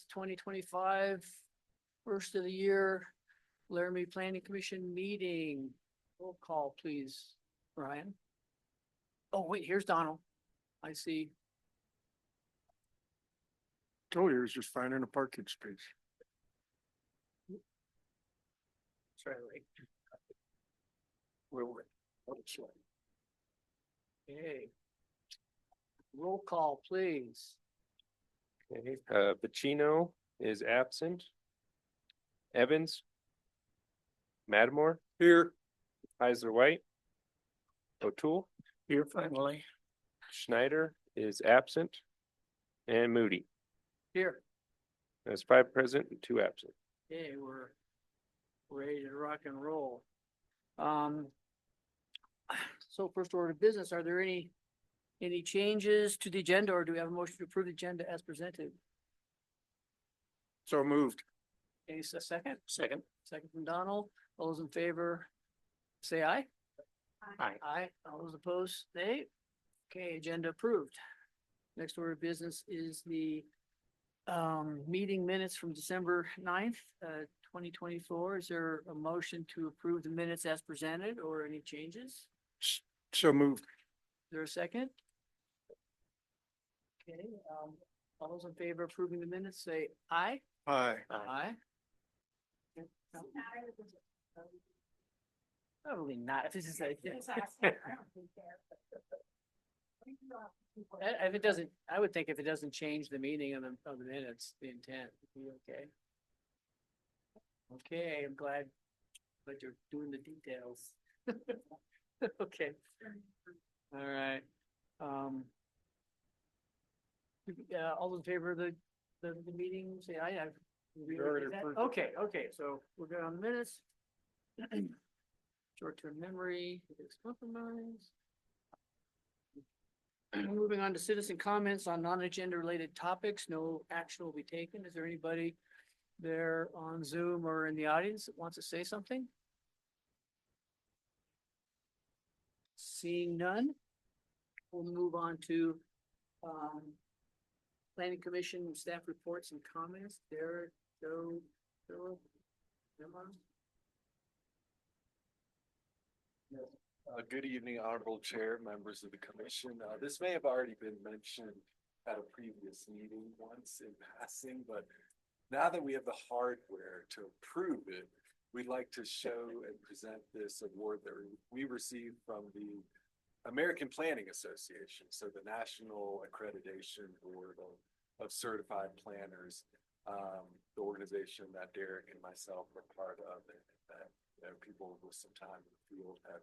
2025, first of the year, Laramie Planning Commission meeting. Roll call, please, Brian. Oh, wait, here's Donald. I see. Told you it was just finding a parking space. Sorry, wait. Well, Okay. Roll call, please. Okay, Pacino is absent. Evans. Madmore, here, Heisler White. O'Toole, here finally. Schneider is absent. And Moody. Here. That's 5 present and 2 absent. Okay, we're ready to rock and roll. So first order of business, are there any changes to the agenda, or do we have a motion to approve the agenda as presented? So moved. Okay, so second? Second. Second from Donald. All those in favor, say aye. Aye. Aye. All those opposed, nay. Okay, agenda approved. Next order of business is the meeting minutes from December 9th, 2024. Is there a motion to approve the minutes as presented or any changes? So moved. Is there a second? Okay, all those in favor of approving the minutes, say aye. Aye. Aye. Probably not. If this is a. If it doesn't, I would think if it doesn't change the meaning of the minutes, the intent would be okay. Okay, I'm glad you're doing the details. Okay. All right. All in favor of the meeting, say aye. We already did that? Okay, so we're good on the minutes. Short-term memory, compromise. Moving on to citizen comments on non-agenda related topics. No action will be taken. Is there anybody there on Zoom or in the audience that wants to say something? Seeing none, we'll move on to Planning Commission staff reports and comments. Derek, Joe, Philip, Emma. Good evening, Honorable Chair, members of the commission. This may have already been mentioned at a previous meeting once in passing, but now that we have the hardware to approve it, we'd like to show and present this award that we received from the American Planning Association, so the National Accreditation Board of Certified Planners, the organization that Derek and myself are part of, and that people with some time in the field have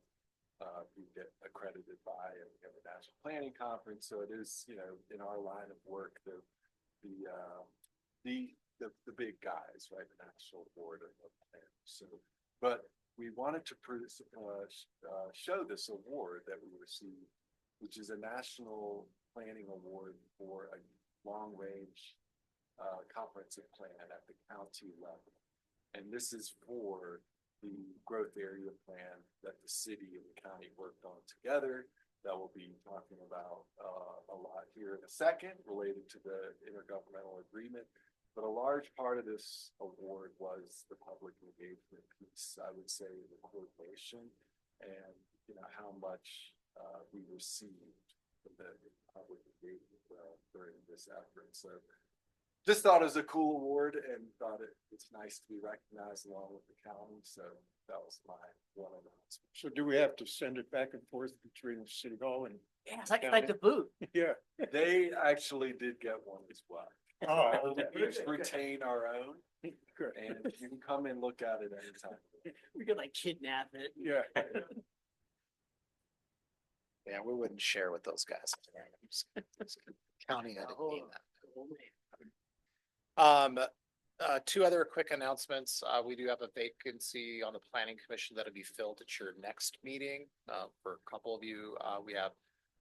we get accredited by, and we have a national planning conference. So it is, in our line of work, the big guys, right? The National Board of Planners. So, but we wanted to show this award that we received, which is a national planning award for a long-range comprehensive plan at the county level, and this is for the growth area plan that the city and the county worked on together. That we'll be talking about a lot here in a second, related to the intergovernmental agreement. But a large part of this award was the public engagement piece, I would say, the coordination, and how much we received from the public engagement during this effort. So just thought it was a cool award and thought it's nice to be recognized along with the county. So that was my one announcement. So do we have to send it back and forth between City Hall and? Yeah, it's like the boot. Yeah. They actually did get one as well. Oh, We each retain our own, good. and you can come and look at it anytime. We could like kidnap it. Yeah. Yeah, we wouldn't share with those guys. County, I didn't mean that. Two other quick announcements. We do have a vacancy on the planning commission that'll be filled at your next meeting. For a couple of you, we have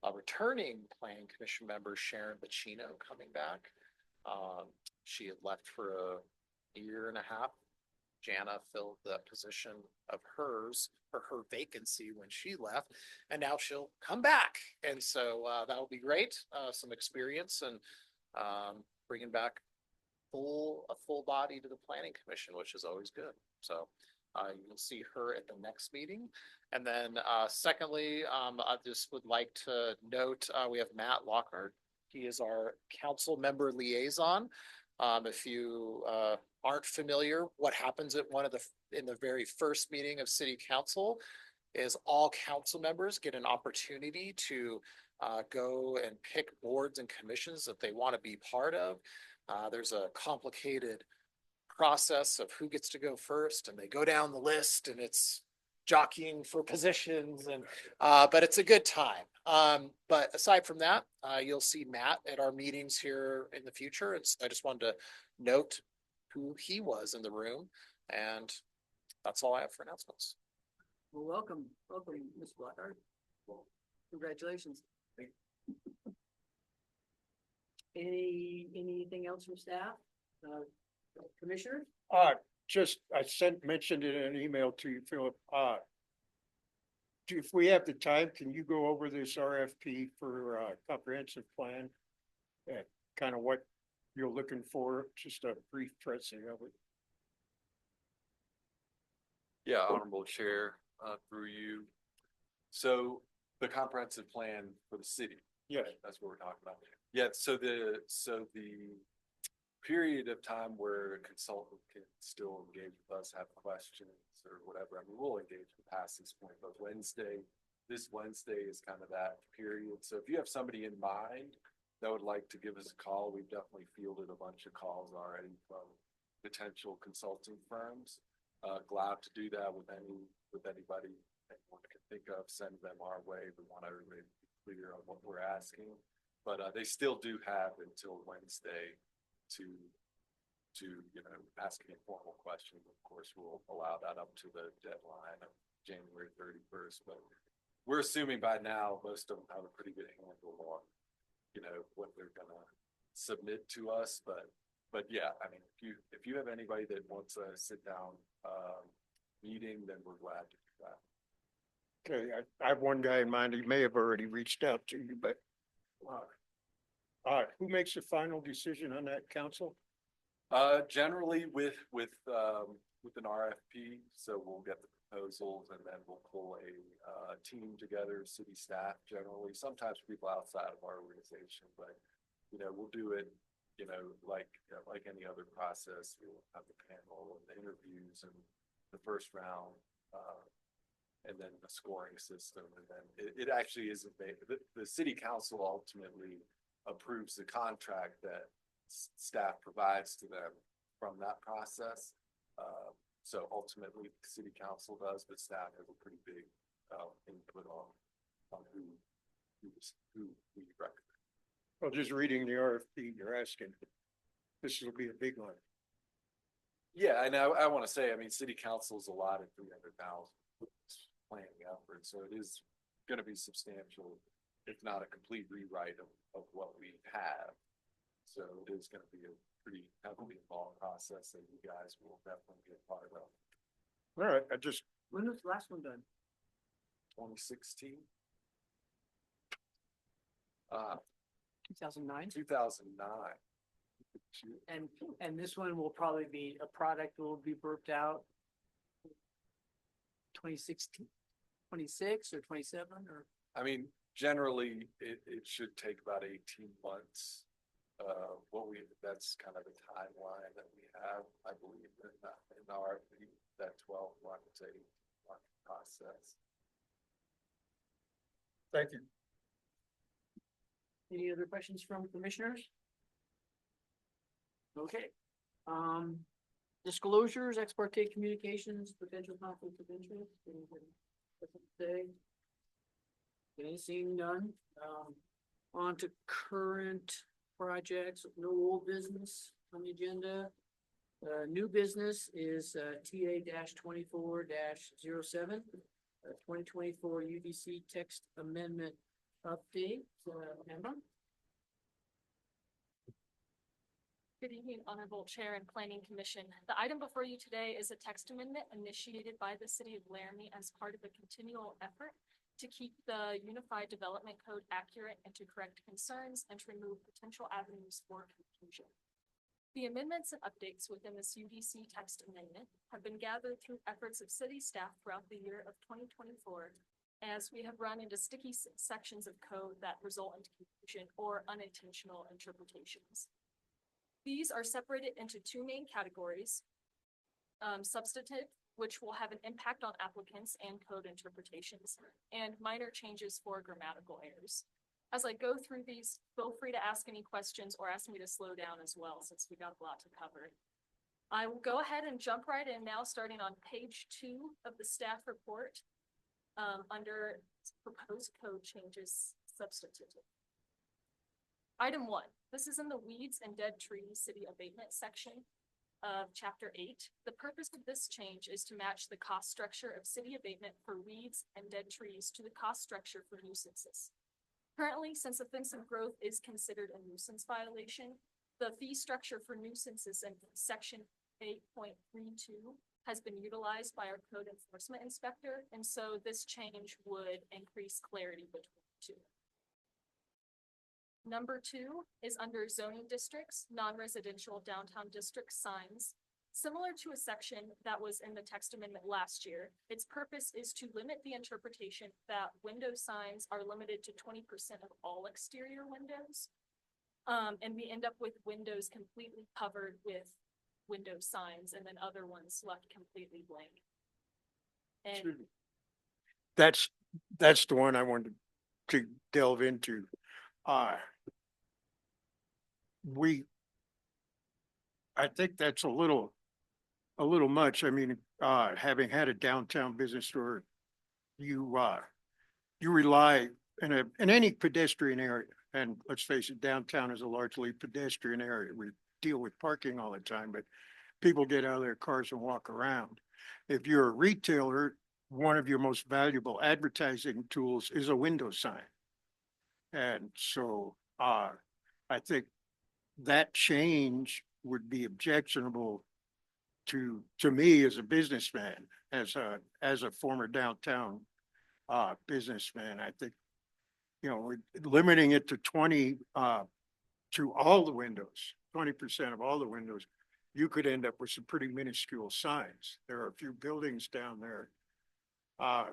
a returning planning commission member, Sharon Bacino, coming back. She had left for a year and a half. Jana filled the position of hers for her vacancy when she left, and now she'll come back. And so that will be great. Some experience and bringing back a full body to the planning commission, which is always good. So you'll see her at the next meeting. And then secondly, I just would like to note, we have Matt Lockhart. He is our council member liaison. If you aren't familiar, what happens at in the very first meeting of city council is all council members get an opportunity to go and pick boards and commissions that they want to be part of. There's a complicated process of who gets to go first, and they go down the list, and it's jockeying for positions, and but it's a good time. But aside from that, you'll see Matt at our meetings here in the future. I just wanted to note who he was in the room, and that's all I have for announcements. Well, welcome, Ms. Blackhart. Congratulations. Anything else from staff? Commissioner? Mentioned it in an email to you, Philip. If we have the time, can you go over this RFP for comprehensive plan? And kind of what you're looking for, just a brief pressing of it. Yeah, Honorable Chair, through you. So the comprehensive plan for the city. Yes. That's what we're talking about. Yeah, so the period of time where a consultant can still engage with us, have questions or whatever. I mean, we'll engage past this point, but this Wednesday is kind of that period. So if you have somebody in mind that would like to give us a call, we've definitely fielded a bunch of calls already from potential consulting firms. Glad to do that with anybody anyone can think of, send them our way. We want everybody to be clear on what we're asking, but they still do have until Wednesday to ask any formal questions. Of course, we'll allow that up to the deadline of January 31st, but we're assuming by now most of them have a pretty good handle on what they're gonna submit to us. But yeah, I mean, if you have anybody that wants a sit down meeting, then we're glad to do that. Okay, I have one guy in mind. He may have already reached out to you, but who makes the final decision on that, council? Generally with an RFP, so we'll get the proposals and then we'll pull a team together, city staff generally, sometimes people outside of our organization, but we'll do it, like any other process. We'll have the panel and the interviews and the first round, and then the scoring system, and then it actually isn't the city council ultimately approves the contract that staff provides to them from that process. So ultimately the city council does, but staff has a pretty big input on who we recommend. Well, just reading the RFP, you're asking, this will be a big one. Yeah, and I want to say, I mean, city council's allotted 300,000 planning effort, so it is going to be substantial, if not a complete rewrite of what we have. So it is going to be a pretty heavily involved process that you guys will definitely be a part of. All right, When was the last one done? 2016. 2009? 2009. And this one will probably be a product that will be burped out 2016, 26 or 27 or? I mean, generally it should take about 18 months. That's kind of the timeline that we have, I believe, in our, that 12-month to 18-month process. thank you. Any other questions from commissioners? Okay. Disclosures, ex parte communications, potential conflict of interest. Okay, seeing none. On to current projects, no old business on the agenda. New business is TA-24-07, 2024 UDC text amendment update. Amber? Good evening, Honorable Chair and Planning Commission. The item before you today is a text amendment initiated by the City of Laramie as part of a continual effort to keep the Unified Development Code accurate and to correct concerns and to remove potential avenues for confusion. The amendments and updates within this UDC text amendment have been gathered through efforts of city staff throughout the year of 2024, as we have run into sticky sections of code that result in confusion or unintentional interpretations. These are separated into two main categories: substantive, which will have an impact on applicants and code interpretations, and minor changes for grammatical errors. As I go through these, feel free to ask any questions or ask me to slow down as well, since we got a lot to cover. I will go ahead and jump right in now, starting on page 2 of the staff report, under proposed code changes substantive. Item 1, this is in the weeds and dead trees city abatement section of chapter 8. The purpose of this change is to match the cost structure of city abatement for weeds and dead trees to the cost structure for nuisances. Currently, since offensive growth is considered a nuisance violation, the fee structure for nuisances in section 8.32 has been utilized by our code enforcement inspector, and so this change would increase clarity between the two. Number 2 is under zoning districts, non-residential downtown district signs. Similar to a section that was in the text amendment last year, its purpose is to limit the interpretation that window signs are limited to 20% of all exterior windows. And we end up with windows completely covered with window signs and then other ones left completely blank. And That's the one I wanted to delve into. I think that's a little much. I mean, having had a downtown business store, you rely in any pedestrian area, and let's face it, downtown is a largely pedestrian area. We deal with parking all the time, but people get out of their cars and walk around. If you're a retailer, one of your most valuable advertising tools is a window sign. And so, I think that change would be objectionable to me as a businessman, as a former downtown businessman. I think, we're limiting it to 20 to all the windows, 20% of all the windows. You could end up with some pretty minuscule signs. There are a few buildings down there. I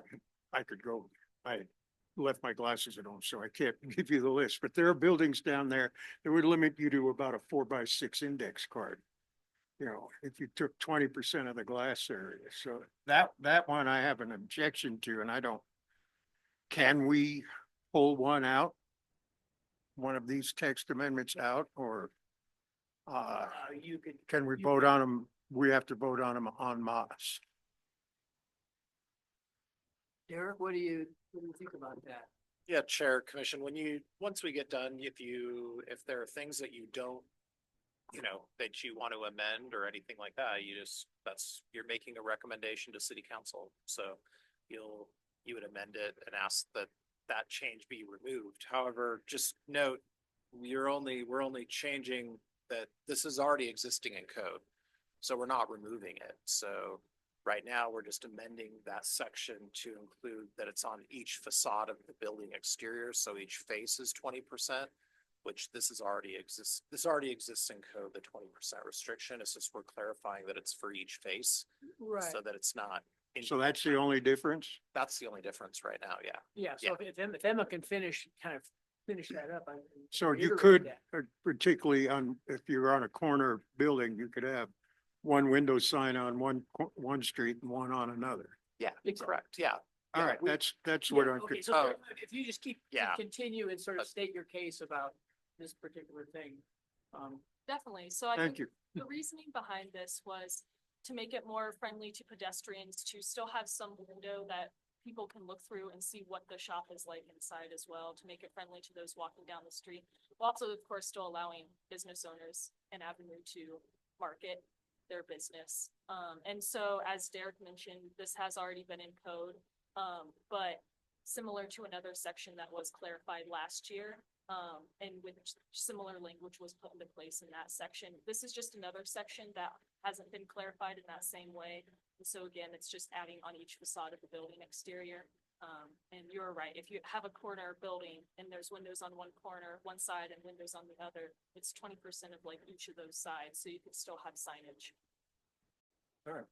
left my glasses at home, so I can't give you the list, but there are buildings down there that would limit you to about a 4x6 index card. If you took 20% of the glass area. So that one I have an objection to, and can we pull one of these text amendments out, or can we vote on them? We have to vote on them en masse. Derek, what do you think about that? Yeah, Chair, Commission, once we get done, if there are things that you don't, that you want to amend or anything like that, you're making a recommendation to city council. So you would amend it and ask that change be removed. However, just note, we're only changing that this is already existing in code. So we're not removing it. So right now, we're just amending that section to include that it's on each facade of the building exterior. So each face is 20%, which this already exists in code, the 20% restriction. It's just we're clarifying that it's for each face. Right. So that it's not. So that's the only difference? That's the only difference right now, yeah. Yeah, so if Emma can finish that up. So you could, particularly if you're on a corner building, you could have one window sign on one street and one on another. Yeah, correct, yeah. All right, that's what I'm. Okay, so if you just Yeah. continue and sort of state your case about this particular thing. definitely. So I Thank think you. the reasoning behind this was to make it more friendly to pedestrians, to still have some window that people can look through and see what the shop is like inside as well, to make it friendly to those walking down the street. Also, of course, still allowing business owners an avenue to market their business. And so, as Derek mentioned, this has already been in code, but similar to another section that was clarified last year, and with similar language was put into place in that section. This is just another section that hasn't been clarified in that same way. And so again, it's just adding on each facade of the building exterior. And you're right, if you have a corner building and there's windows on one corner, one side and windows on the other, it's 20% of like each of those sides, so you could still have signage. Alright.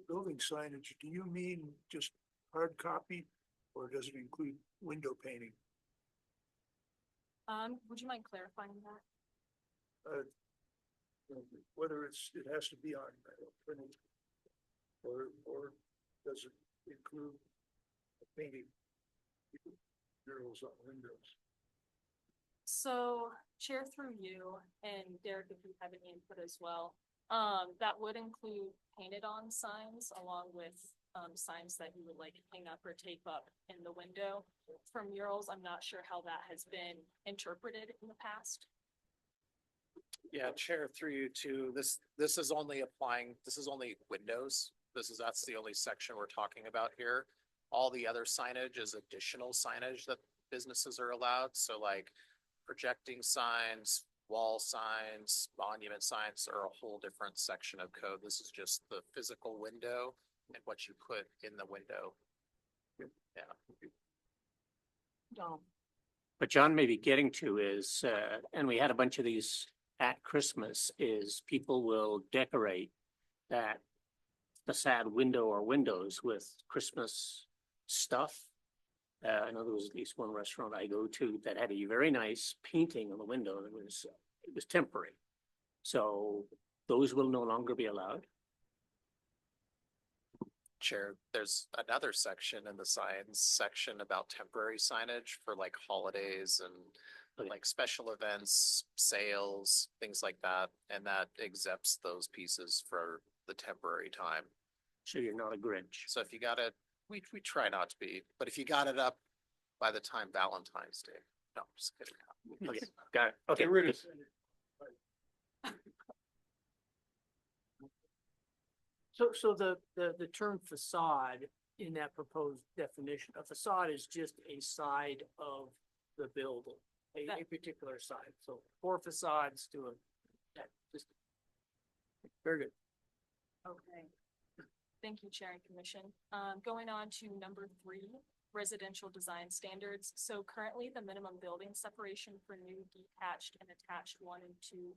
Building signage, do you mean just hard copy or does it include window painting? Would you mind clarifying that? Whether it has to be on printed or does it include painting murals on windows? So Chair through you and Derek, if you have any input as well, that would include painted on signs along with signs that you would like hang up or tape up in the window. For murals, I'm not sure how that has been interpreted in the past. Yeah, Chair, through you to this is only applying, this is only windows. That's the only section we're talking about here. All the other signage is additional signage that businesses are allowed. So like projecting signs, wall signs, monument signs are a whole different section of code. This is just the physical window and what you put in the window. Yeah. What John may be getting to is, and we had a bunch of these at Christmas, is people will decorate that facade window or windows with Christmas stuff. I know there was at least one restaurant I go to that had a very nice painting on the window. It was temporary. So those will no longer be allowed. Chair, there's another section in the signs section about temporary signage for like holidays and Okay. like special events, sales, things like that. And that exempts those pieces for the temporary time. So you're not a Grinch. So if you got it, we try not to be, but if you got it up by the time Valentine's Day, no, I'm just kidding. Okay, got it. Okay. Get rid of So the term facade in that proposed definition, a facade is just a side of the building, a particular side. So 4 facades to just. Very good. Okay. Thank you, Chair and Commission. Going on to number 3, residential design standards. So currently the minimum building separation for new detached and attached 1 and 2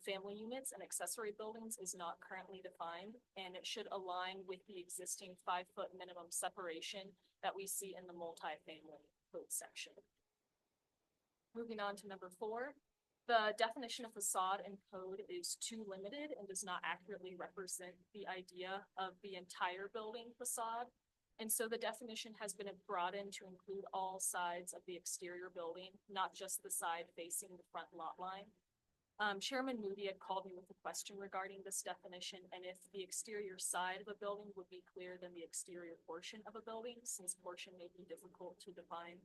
family units and accessory buildings is not currently defined, and it should align with the existing 5-foot minimum separation that we see in the multifamily code section. Moving on to number 4, the definition of facade in code is too limited and does not accurately represent the idea of the entire building facade. And so the definition has been broadened to include all sides of the exterior building, not just the side facing the front lot line. Chairman Moody had called me with a question regarding this definition and if the exterior side of a building would be clearer than the exterior portion of a building, since portion may be difficult to define.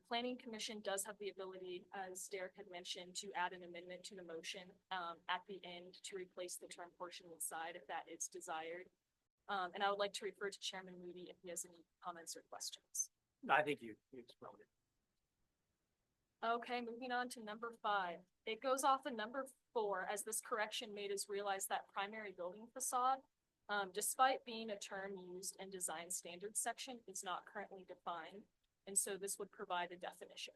Planning Commission does have the ability, as Derek had mentioned, to add an amendment to the motion at the end to replace the term portion with side if that is desired. And I would like to refer to Chairman Moody if he has any comments or questions. I think you explained it. Okay, moving on to number 5. It goes off of number 4 as this correction made us realize that primary building facade, despite being a term used in design standards section, is not currently defined. And so this would provide a definition.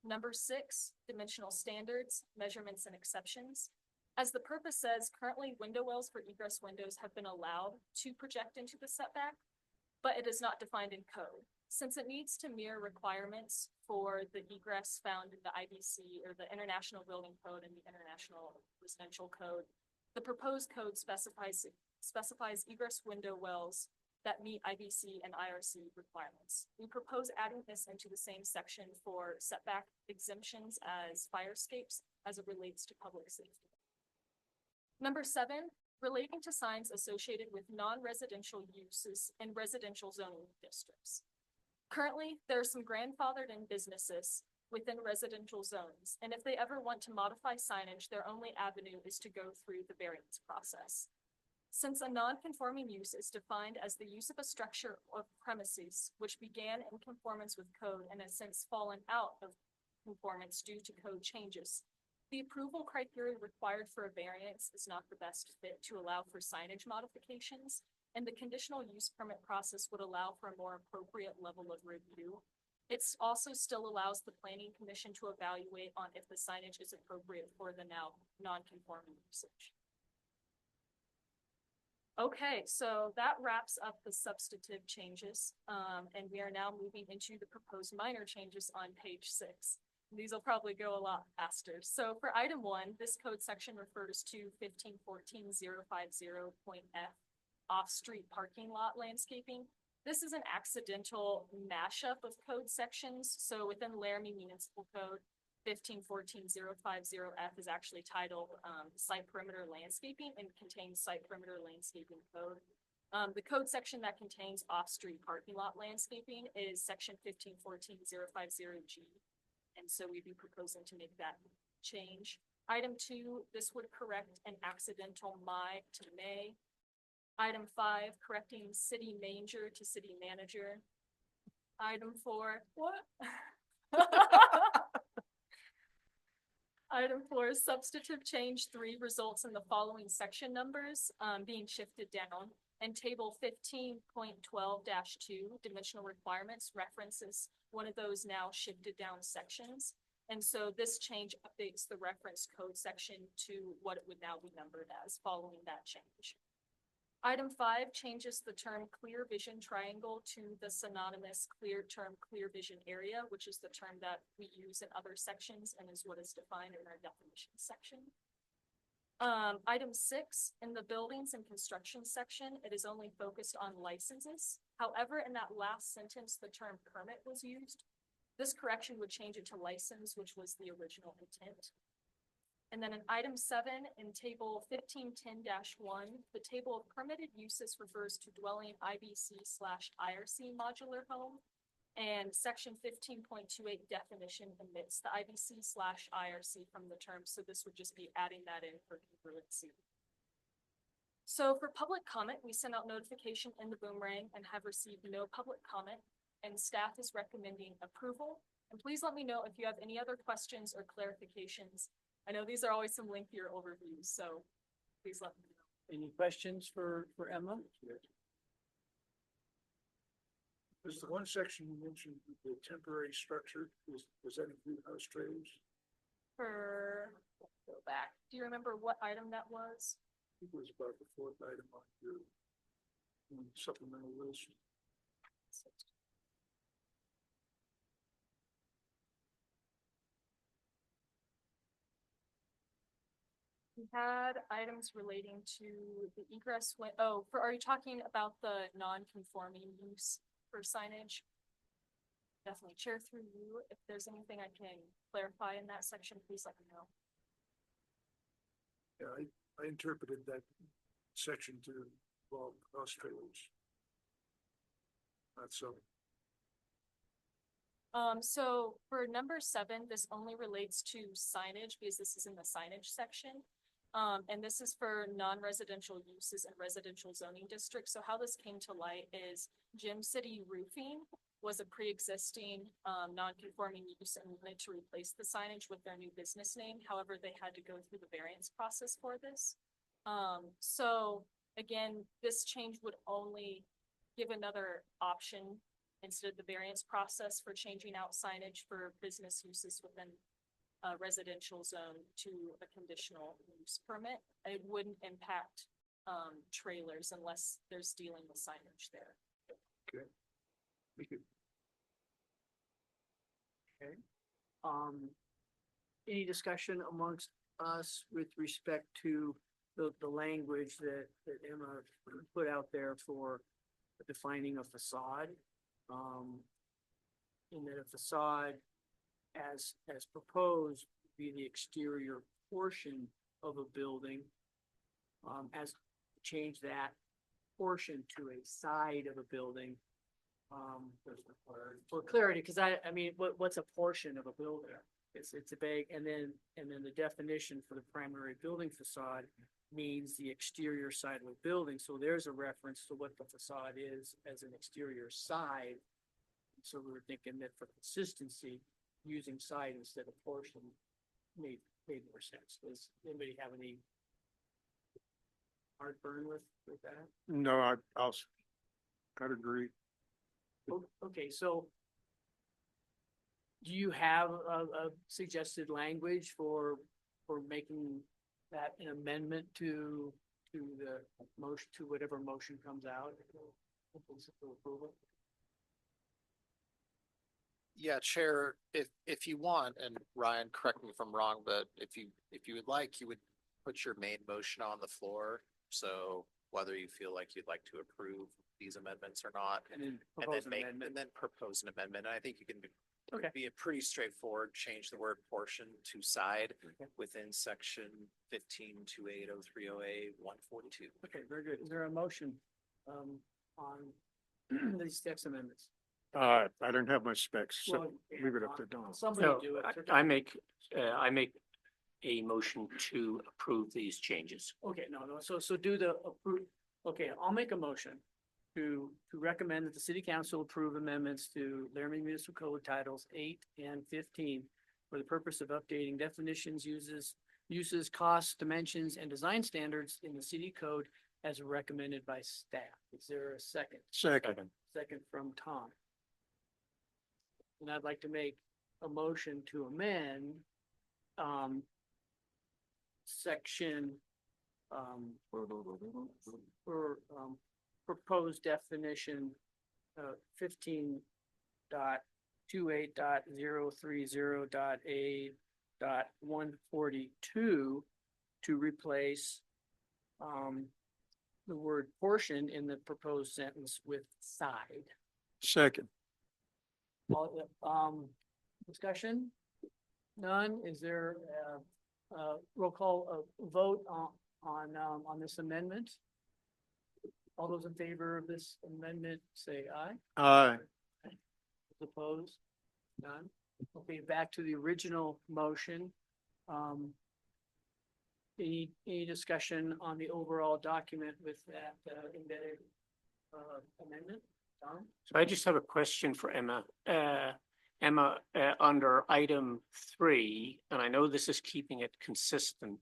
Number 6, dimensional standards, measurements and exceptions. As the purpose says, currently window wells for egress windows have been allowed to project into the setback, but it is not defined in code. Since it needs to mirror requirements for the egress found in the IBC or the International Building Code and the International Residential Code, the proposed code specifies egress window wells that meet IBC and IRC requirements. We propose adding this into the same section for setback exemptions as fire escapes as it relates to public safety. Number 7, relating to signs associated with non-residential uses in residential zoning districts. Currently, there are some grandfathered in businesses within residential zones, and if they ever want to modify signage, their only avenue is to go through the variance process. Since a non-conforming use is defined as the use of a structure or premises which began in conformance with code and has since fallen out of conformance due to code changes, the approval criteria required for a variance is not the best fit to allow for signage modifications, and the conditional use permit process would allow for a more appropriate level of review. It's also still allows the planning commission to evaluate on if the signage is appropriate for the now non-conforming usage. Okay, so that wraps up the substantive changes, and we are now moving into the proposed minor changes on page 6. These will probably go a lot faster. So for item 1, this code section refers to 1514.050.f, off-street parking lot landscaping. This is an accidental mashup of code sections. So within Laramie Municipal Code, 1514.050F is actually titled Site Perimeter Landscaping and contains Site Perimeter Landscaping Code. The code section that contains off-street parking lot landscaping is section 1514.050G. And so we'd be proposing to make that change. Item 2, this would correct an accidental my to may. Item 5, correcting city manger to city manager. Item 4, what? Item 4, substantive change 3 results in the following section numbers being shifted down. And table 15.12-2, dimensional requirements, references one of those now shifted down sections. And so this change updates the reference code section to what it would now be numbered as following that change. Item 5 changes the term clear vision triangle to the synonymous clear vision area, which is the term that we use in other sections and is what is defined in our definition section. Item 6, in the buildings and construction section, it is only focused on licenses. However, in that last sentence, the term permit was used. This correction would change it to license, which was the original intent. And then in item 7, in table 1510-1, the table of permitted uses refers to dwelling IBC/IRC modular home. And section 15.28 definition omits the IBC/IRC from the term, so this would just be adding that in for congruency. So for public comment, we sent out notification in the boomerang and have received no public comment, and staff is recommending approval. And please let me know if you have any other questions or clarifications. I know these are always some lengthier overviews, so please let me know. Any questions for Emma? There's the one section you mentioned, the temporary structure, does that include house trailers? Go back. Do you remember what item that was? I think it was about the 4th item on your supplemental list. We had items relating to the egress. Are you talking about the non-conforming use for signage? Definitely chair through you. If there's anything I can clarify in that section, please let me know. Yeah, I interpreted that section to involve house trailers. Not so. So for number 7, this only relates to signage because this is in the signage section. And this is for non-residential uses in residential zoning districts. So how this came to light is Gym City Roofing was a pre-existing non-conforming use and wanted to replace the signage with their new business name. However, they had to go through the variance process for this. So again, this change would only give another option instead of the variance process for changing out signage for business uses within a residential zone to a conditional use permit. It wouldn't impact trailers unless there's dealing with signage there. Okay. Thank you. Okay. Any discussion amongst us with respect to the language that Emma put out there for defining a facade? In that a facade as proposed would be the exterior portion of a building, as change that portion to a side of a building. For clarity, because I mean, what's a portion of a building? It's a big, and then the definition for the primary building facade means the exterior side of a building. So there's a reference to what the facade is as an exterior side. So we were thinking that for consistency, using side instead of portion made more sense. Does anybody have any heartburn with that? No, I'd agree. Okay, so do you have a suggested language for making that an amendment to the motion, to whatever motion comes out? Approval? Yeah, Chair, if you want, and Ryan, correct me if I'm wrong, but if you would like, you would put your main motion on the floor. So whether you feel like you'd like to approve these amendments or not, And then and propose then an make, amendment? and then propose an amendment. And I think you can Okay. be a pretty straightforward, change the word portion to side Okay. within section 15280308 142. Okay, very good. Is there a motion on these text amendments? I don't have my specs, so Well, leave it up to Don. Somebody So do it. I make a motion to approve these changes. Okay, no, so do the approve, okay, I'll make a motion to recommend that the city council approve amendments to Laramie Municipal Code Titles 8 and 15 for the purpose of updating definitions, uses, costs, dimensions, and design standards in the city code as recommended by staff. Is there a second? Second, Second from Tom. And I'd like to make a motion to amend section for proposed definition 15.28.030.a.142 to replace the word portion in the proposed sentence with side. second, All, discussion? None? Is there a roll call, vote on this amendment? All those in favor of this amendment, say aye. aye, Opposed? None? Okay, back to the original motion. Any discussion on the overall document with that embedded amendment? Tom? So I just have a question for Emma. Emma, under item 3, and I know this is keeping it consistent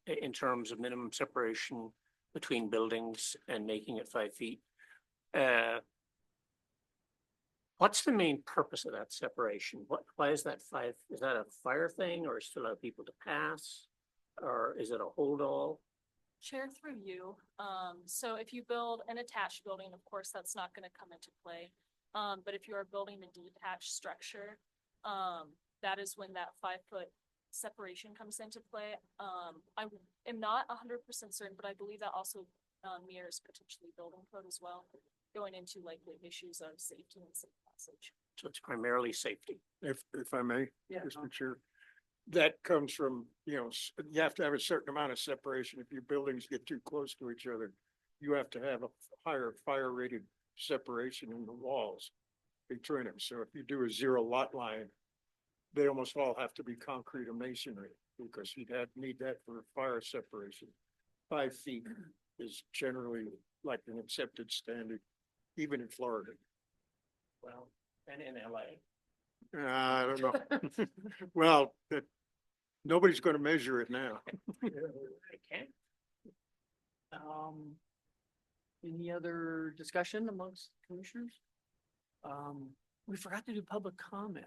in terms of minimum separation between buildings and making it 5 feet. What's the main purpose of that separation? Why is that 5? Is that a fire thing or is to allow people to pass? Or is it a hold all? Chair through you. So if you build an attached building, of course, that's not gonna come into play. But if you are building a detached structure, that is when that 5-foot separation comes into play. I am not 100% certain, but I believe that also mirrors potentially building code as well, going into like the issues of safety and safe passage. So it's primarily safety. if I may, Yeah. Mr. Chair. That comes from, you have to have a certain amount of separation. If your buildings get too close to each other, you have to have a higher fire rated separation in the walls between them. So if you do a 0 lot line, they almost all have to be concrete or masonry because you'd need that for fire separation. 5 feet is generally like an accepted standard, even in Florida. Well, and in LA. I don't know. Well, nobody's going to measure it now. Okay. Any other discussion amongst commissioners? We forgot to do public comment.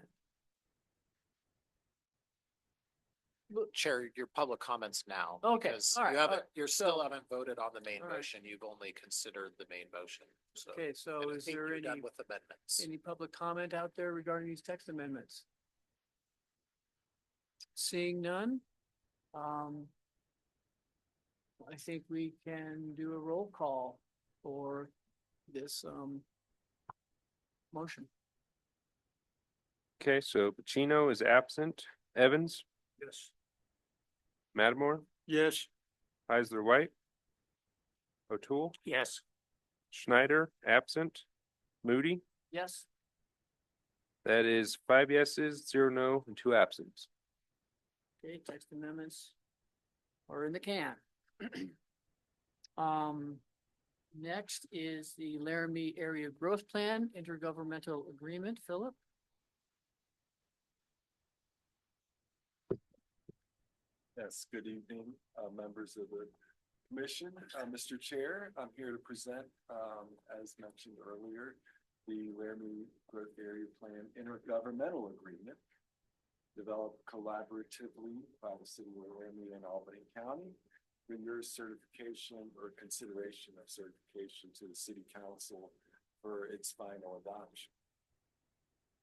Chair, your public comments now. Okay, Because all right, you all haven't, right. you still So- haven't voted on the main all right. motion. You've only considered the main motion. So. Okay, so and I is think there you're done any, with amendments? any public comment out there regarding these text amendments? Seeing none? I think we can do a roll call for this, motion. Okay, so Pacino is absent. Evans, Yes. Matamore, Yes, Heisler White, O'Toole, Yes. Schneider, absent. Moody, Yes? that is 5 yeses, 0 no, and 2 absent. Okay, text amendments are in the can. Next is the Laramie Area Growth Plan Intergovernmental Agreement. Philip? Yes, good evening, members of the Commission, Mr. Chair, I'm here to present, as mentioned earlier, the Laramie Growth Area Plan Intergovernmental Agreement developed collaboratively by the city of Laramie and Albany County for your certification or consideration of certification to the city council for its final adoption.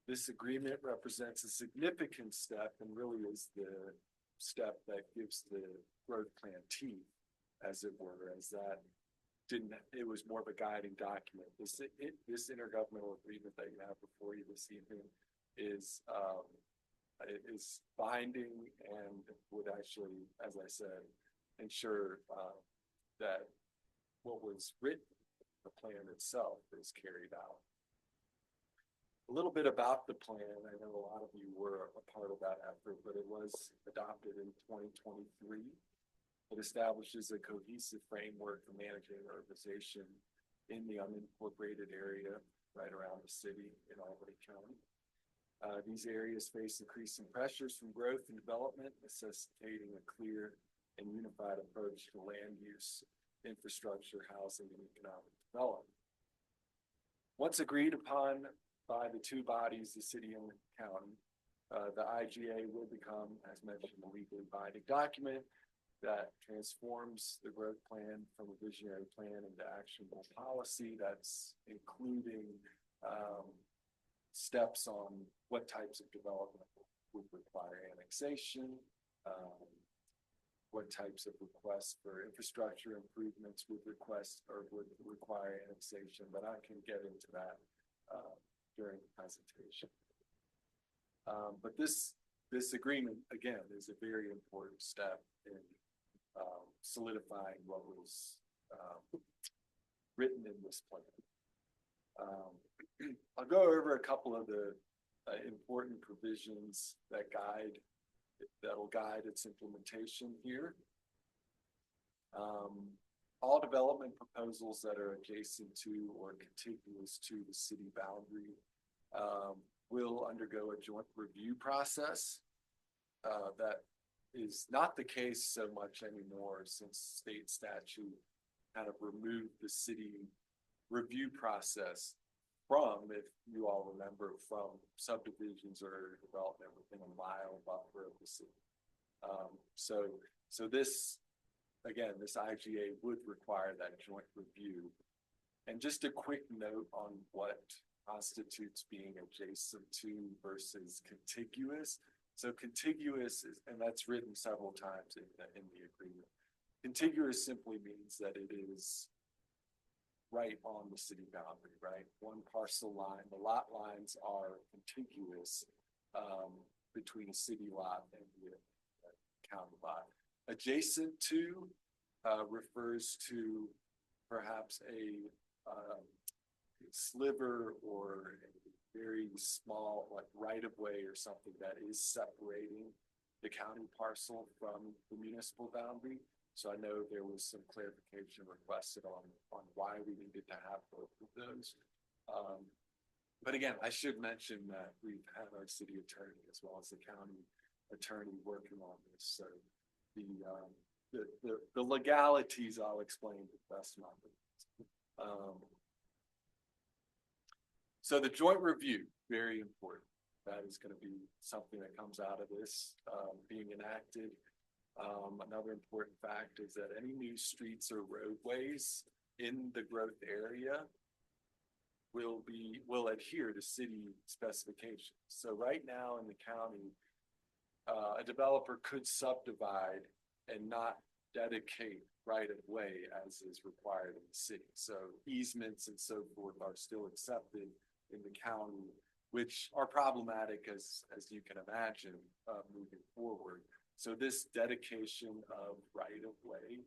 This agreement represents a significant step and really is the step that gives the growth plan teeth, as it were, as that it was more of a guiding document. This intergovernmental agreement that you have before you this evening is binding and would actually, as I said, ensure that what was written, the plan itself, is carried out. A little bit about the plan. I know a lot of you were a part of that effort, but it was adopted in 2023. It establishes a cohesive framework for managing urbanization in the unincorporated area right around the city in Albany County. These areas face increasing pressures from growth and development, necessitating a clear and unified approach to land use, infrastructure, housing, and economic development. Once agreed upon by the two bodies, the city and the county, the IGA will become, as mentioned, a legally binding document that transforms the growth plan from a visionary plan into actionable policy. That's including steps on what types of development would require annexation, what types of requests for infrastructure improvements would require annexation, but I can get into that during the presentation. But this agreement, again, is a very important step in solidifying what was written in this plan. I'll go over a couple of the important provisions that'll guide its implementation here. All development proposals that are adjacent to or contiguous to the city boundary will undergo a joint review process. That is not the case so much anymore since state statute kind of removed the city review process from, if you all remember, from subdivisions or development within a mile buffer of the city. So this, again, this IGA would require that joint review. And just a quick note on what constitutes being adjacent to versus contiguous. So contiguous is, and that's written several times in the agreement. Contiguous simply means that it is right on the city boundary, right? One parcel line, the lot lines are contiguous between a city lot and the county lot. Adjacent to refers to perhaps a sliver or a very small, like right of way or something that is separating the county parcel from the municipal boundary. So I know there was some clarification requested on why we needed to have both of those. But again, I should mention that we've had our city attorney as well as the county attorney working on this. So the legalities I'll explain to the best of my ability. So the joint review, very important. That is going to be something that comes out of this being enacted. Another important fact is that any new streets or roadways in the growth area will adhere to city specifications. So right now in the county, a developer could subdivide and not dedicate right of way as is required in the city. So easements and so forth are still accepted in the county, which are problematic as you can imagine moving forward. So this dedication of right of way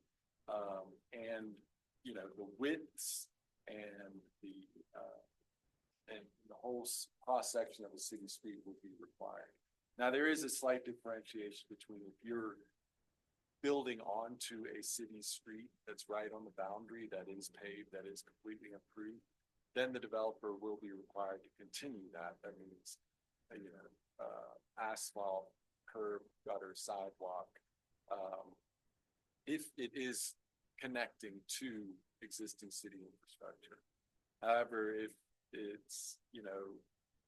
and the widths and the whole cross section of the city street will be required. Now there is a slight differentiation between if you're building onto a city street that's right on the boundary, that is paved, that is completely approved, then the developer will be required to continue that. That means asphalt, curb, gutter, sidewalk. If it is connecting to existing city infrastructure. However, if it's,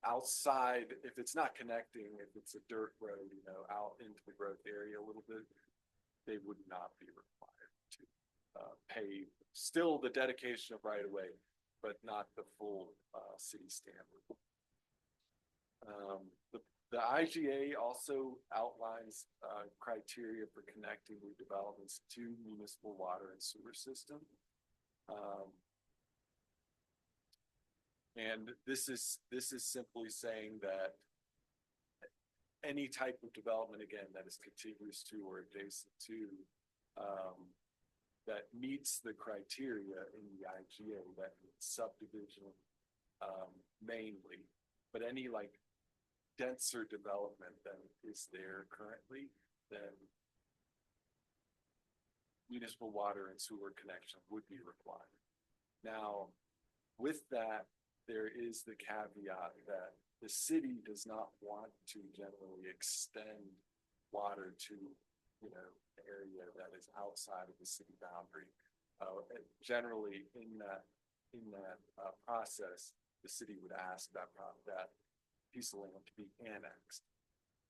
outside, if it's not connecting, if it's a dirt road, out into the growth area a little bit, they would not be required to pay still the dedication of right of way, but not the full city standard. The IGA also outlines criteria for connecting new developments to municipal water and sewer system. And this is simply saying that any type of development, again, that is contiguous to or adjacent to, that meets the criteria in the IGA, that subdivision mainly, but any like denser development than is there currently, then municipal water and sewer connection would be required. Now, with that, there is the caveat that the city does not want to generally extend water to, an area that is outside of the city boundary. Generally, in that process, the city would ask that piece of land to be annexed.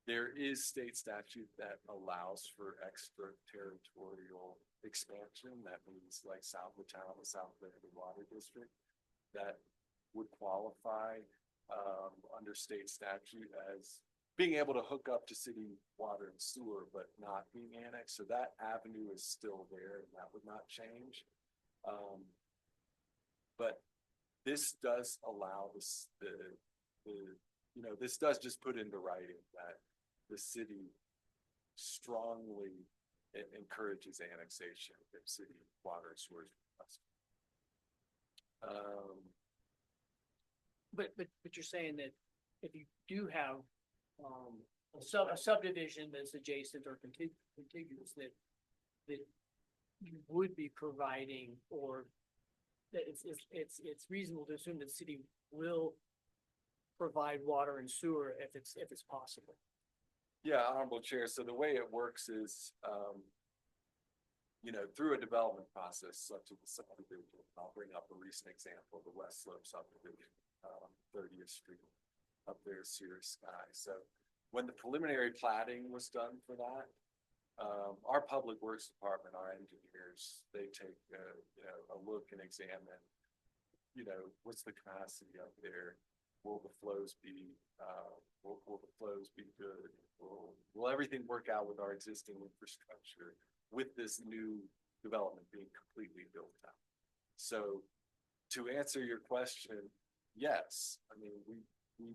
There is state statute that allows for extraterritorial expansion. That means like south of town, the South Laramie Water District, that would qualify under state statute as being able to hook up to city water and sewer, but not being annexed. So that avenue is still there, and that would not change. But this does allow this does just put into writing that the city strongly encourages annexation of city water and sewer. But you're saying that if you do have a subdivision that's adjacent or contiguous, that you would be providing, or that it's reasonable to assume that the city will provide water and sewer if it's possible. Yeah, Honorable Chair. So the way it works is, through a development process such as the subdivision. I'll bring up a recent example, the West Slope subdivision, 30th Street up there, Sirius Sky. So when the preliminary platting was done for that, our Public Works Department, our engineers, they take a look and examine, what's the capacity up there? Will the flows be good? Will everything work out with our existing infrastructure with this new development being completely built out? So to answer your question, yes. I mean, we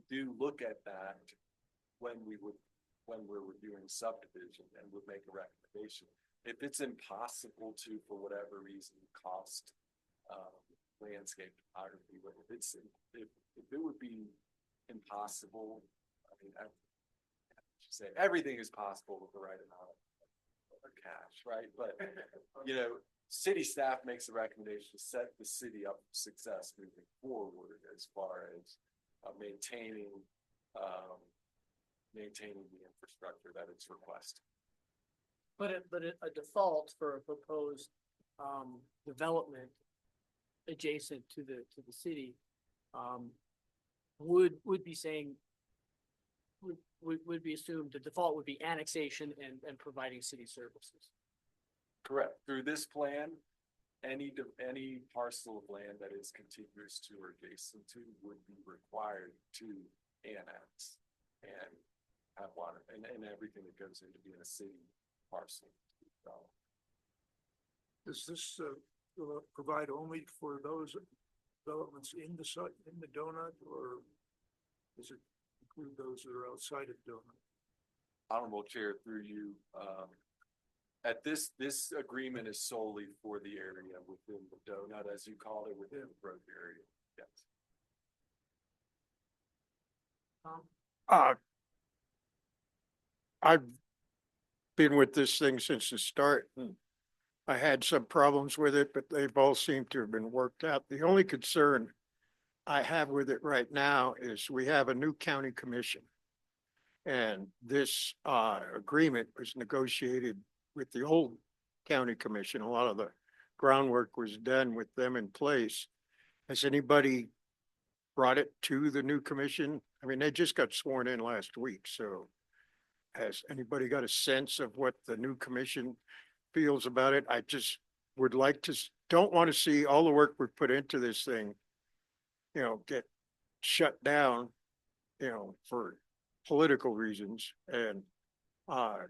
do look at that when we're reviewing subdivision and would make a recommendation. If it's impossible to, for whatever reason, cost landscape topography, but if it would be impossible, I mean, I should say everything is possible with the right amount of cash, right? But city staff makes a recommendation to set the city up for success moving forward as far as maintaining the infrastructure that it's requesting. But a default for a proposed development adjacent to the city would be saying would be assumed the default would be annexation and providing city services. Correct. Through this plan, any parcel of land that is contiguous to or adjacent to would be required to annex and have water and everything that goes into being a city parcel. Does this provide only for those developments in the donut, or does it include those that are outside of donut? Honorable Chair, through you, at this agreement is solely for the area within the donut, as you called it, within the growth area. Yes. I've been with this thing since the start, and I had some problems with it, but they've all seemed to have been worked out. The only concern I have with it right now is we have a new county commission. And this agreement was negotiated with the old county commission. A lot of the groundwork was done with them in place. Has anybody brought it to the new commission? I mean, they just got sworn in last week, so has anybody got a sense of what the new commission feels about it? I just would like to, don't want to see all the work we've put into this thing, get shut down, for political reasons and, uh,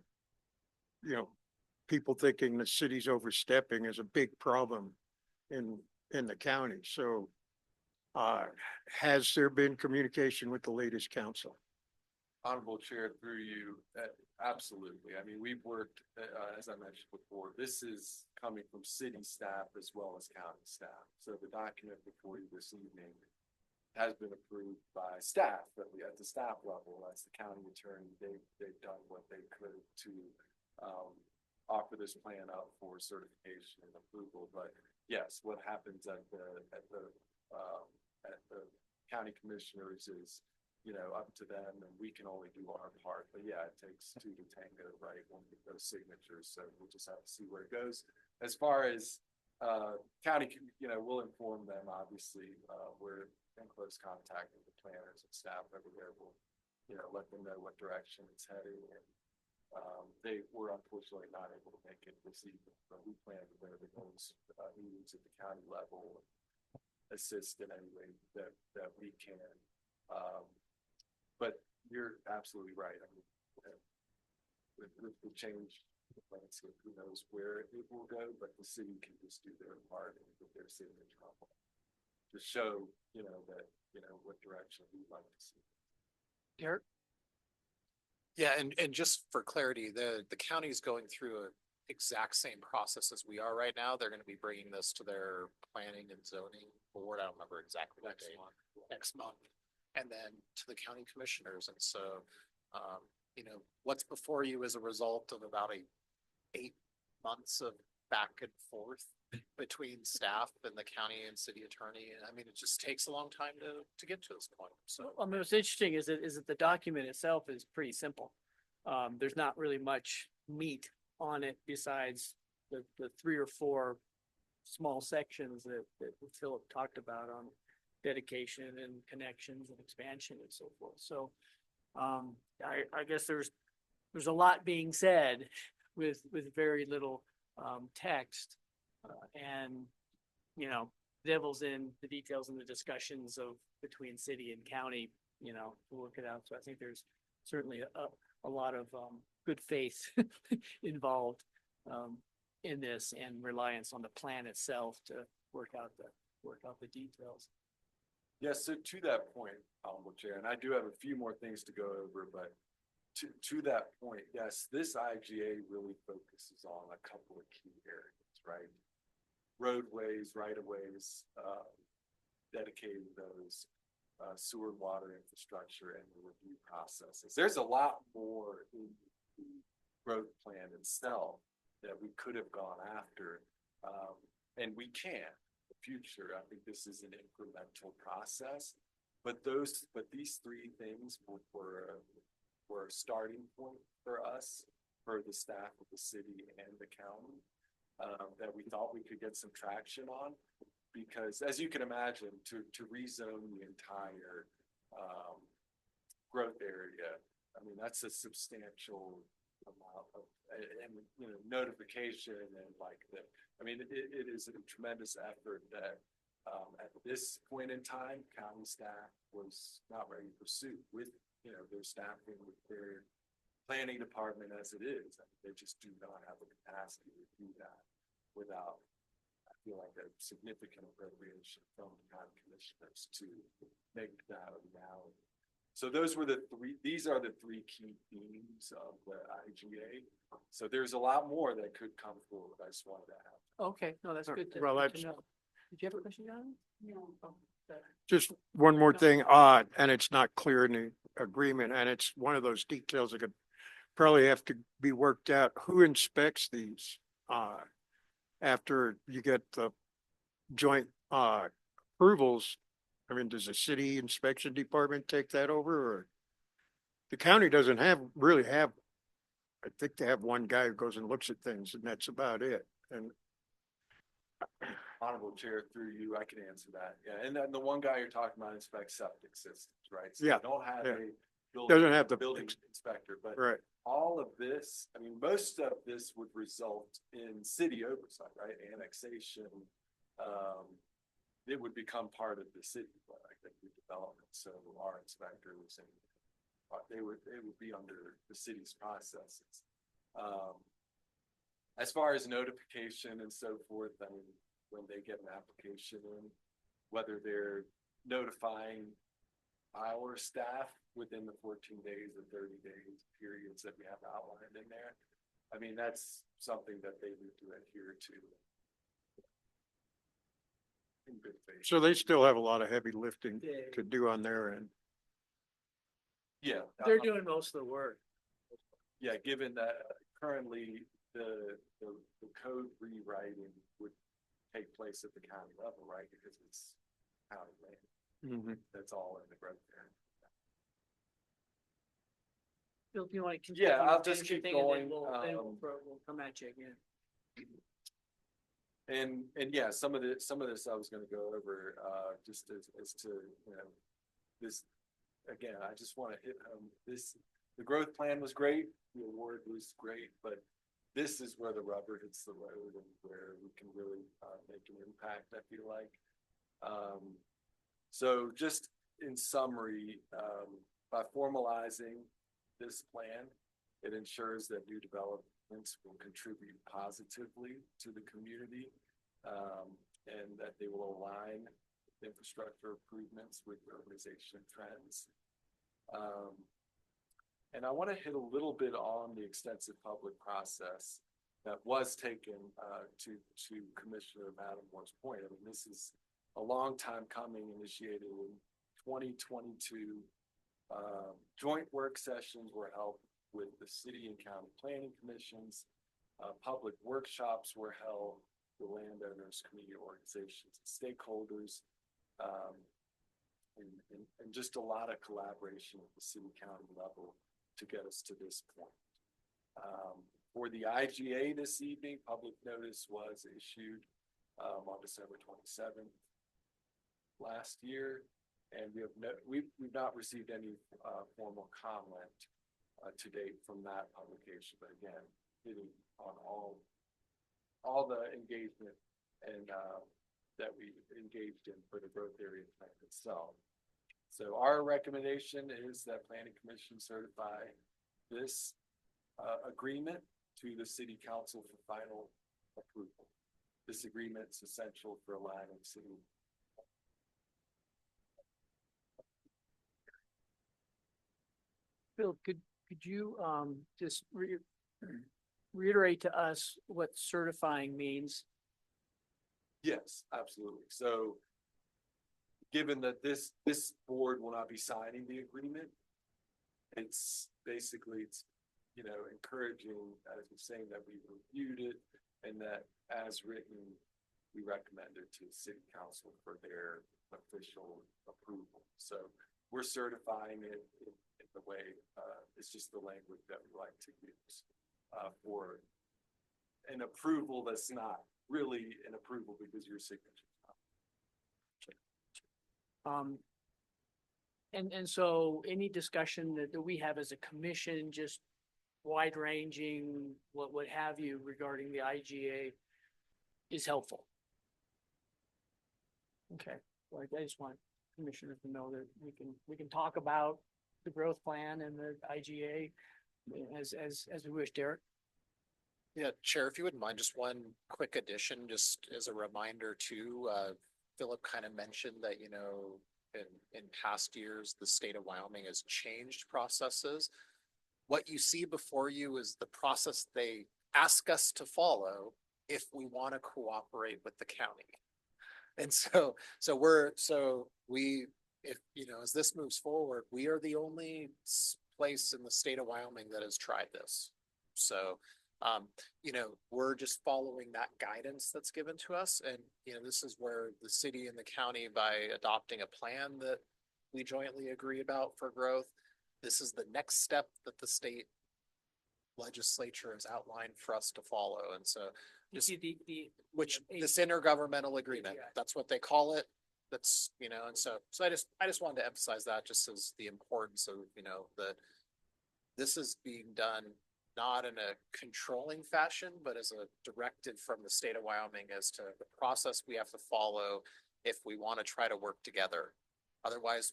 you know, people thinking the city's overstepping is a big problem in the county. So, has there been communication with the latest council? Honorable Chair, through you, absolutely. I mean, we've worked, as I mentioned before, this is coming from city staff as well as county staff. So the document before you this evening has been approved by staff, at the staff level, as the county attorney. They've done what they could to offer this plan up for certification and approval. But yes, what happens at the county commissioners is, up to them, and we can only do our part. But yeah, it takes two to tango, right? When we get those signatures, so we'll just have to see where it goes. As far as county, we'll inform them. Obviously, we're in close contact with the planners and staff everywhere. We'll, let them know what direction it's heading. And they were unfortunately not able to make it this evening, but we plan to go to those meetings at the county level, assist in any way that we can. But you're absolutely right. I mean, with the change landscape, who knows where it will go, but the city can just do their part and put their signature on it to show, that, what direction we'd like to see. Derek? Yeah, and just for clarity, the county is going through a exact same process as we are right now. They're going to be bringing this to their planning and zoning board. I don't remember exactly what day. Next month. And then to the county commissioners. And so, what's before you is a result of about 8 months of back and forth between staff and the county and city attorney. And I mean, it just takes a long time to get to this point. So, I mean, what's interesting is that the document itself is pretty simple. There's not really much meat on it besides the 3 or 4 small sections that Philip talked about on dedication and connections and expansion and so forth. So, I guess there's a lot being said with very little text, and devil's in the details and the discussions of between city and county, to work it out. So I think there's certainly a lot of good faith involved in this, and reliance on the plan itself to work out the details. Yes, so to that point, Honorable Chair, and I do have a few more things to go over, but to that point, yes, this IGA really focuses on a couple of key areas, right? Roadways, right-of-ways, dedicating those, sewer, water infrastructure, and the review processes. There's a lot more in the growth plan itself that we could have gone after, and we can. Future. I think this is an incremental process, but these 3 things were a starting point for us, for the staff of the city and the county, that we thought we could get some traction on, because as you can imagine, to rezone the entire growth area, I mean, that's a substantial amount of notification and it is a tremendous effort that at this point in time, county staff was not ready to pursue with their staffing, with their planning department as it is. I mean, they just do not have the capacity to do that without, I feel like, a significant appropriation from the county commissioners to make that a reality. So these are the 3 key themes of the IGA. So there's a lot more that could come forward. I just wanted to have. Okay, no, that's good to Well, good that's- to know. Did you have a question, John? No. Just one more thing, and it's not clear in the agreement, and it's one of those details that could probably have to be worked out. Who inspects these? After you get the joint, approvals, I mean, does the city inspection department take that over, or? The county doesn't really have, I think they have one guy who goes and looks at things, and that's about it. And Honorable Chair, through you, I can answer that. Yeah, and then the one guy you're talking about inspects septic systems, right? So Yeah, they don't have yeah. a Doesn't have the building inspector, but Right. all of this, I mean, most of this would result in city oversight, right? Annexation. It would become part of the city, like the redevelopment. So our inspectors and it would be under the city's processes. As far as notification and so forth, I mean, when they get an application in, whether they're notifying our staff within the 14 days or 30 days periods that we have outlined in there. I mean, that's something that they need to adhere to. In good faith. So they still have a lot of heavy lifting to do on their end. Yeah. They're doing most of the work. Yeah, given that currently the code rewriting would take place at the county level, right? Because it's county land. That's all in the growth area. Bill, if you want to continue. Yeah, I'll finish just your keep thing, and then going, we'll we'll come at you again. And yeah, some of this I was gonna go over, just as to, you know, this, again, I just wanna hit, this, the growth plan was great, the award was great, but this is where the rubber hits the road and where we can really, make an impact, I feel like. So just in summary, by formalizing this plan, it ensures that new developments will contribute positively to the community, and that they will align infrastructure improvements with urbanization trends. And I want to hit a little bit on the extensive public process that was taken to Commissioner Madamore's point. I mean, this is a long time coming, initiated in 2022. Joint work sessions were held with the city and county planning commissions. Public workshops were held with landowners, community organizations, and stakeholders. And just a lot of collaboration at the city county level to get us to this point. For the IGA this evening, public notice was issued on December 27th last year. And we've not received any formal comment to date from that publication, but again, hitting on all the engagement and that we engaged in for the growth area plan itself. So our recommendation is that Planning Commission certify this agreement to the City Council for final approval. This agreement is essential for aligning city. Bill, could you just reiterate to us what certifying means? Yes, absolutely. So given that this board will not be signing the agreement, it's basically, you know, encouraging, as we're saying, that we reviewed it and that as written, we recommend it to the city council for their official approval. So we're certifying it in the way, it's just the language that we like to use for an approval that's not really an approval because your signature. And so any discussion that we have as a commission, just wide ranging, what have you regarding the IGA is helpful. Okay, like I just want commissioners to know that we can talk about the growth plan and the IGA as we wish, Derek. Yeah, Chair, if you wouldn't mind, just one quick addition, just as a reminder too, Philip kind of mentioned that, you know, in past years, the state of Wyoming has changed processes. What you see before you is the process they ask us to follow if we want to cooperate with the county. And if, you know, as this moves forward, we are the only place in the state of Wyoming that has tried this. So, you know, we're just following that guidance that's given to us. And, you know, this is where the city and the county, by adopting a plan that we jointly agree about for growth, this is the next step that the state legislature has outlined for us to follow. And so You Just- see which the this intergovernmental agreement, AGI. that's what they call it. That's, and so I just wanted to emphasize that just as the importance of, that this is being done not in a controlling fashion, but as a directive from the state of Wyoming as to the process we have to follow if we want to try to work together. Otherwise,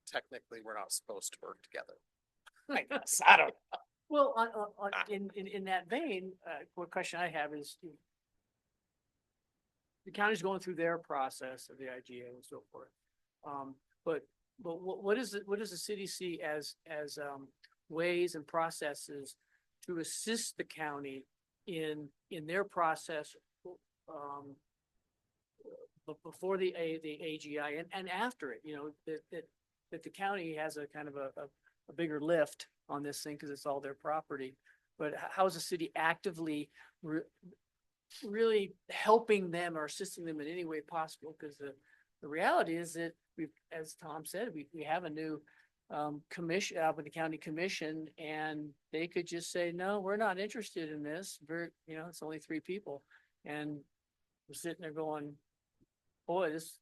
technically, we're not supposed to work together. I guess, I don't know. Well, in that vein, one question I have is the county's going through their process of the IGA and so forth. But what is it, what does the city see as ways and processes to assist the county in their process before the AGI and after it, that the county has a kind of a bigger lift on this thing because it's all their property. But how is the city actively really helping them or assisting them in any way possible? Because the reality is that as Tom said, we have a new commission with the county commission, and they could just say, no, we're not interested in this. It's only 3 people. And we're sitting there going, boy, this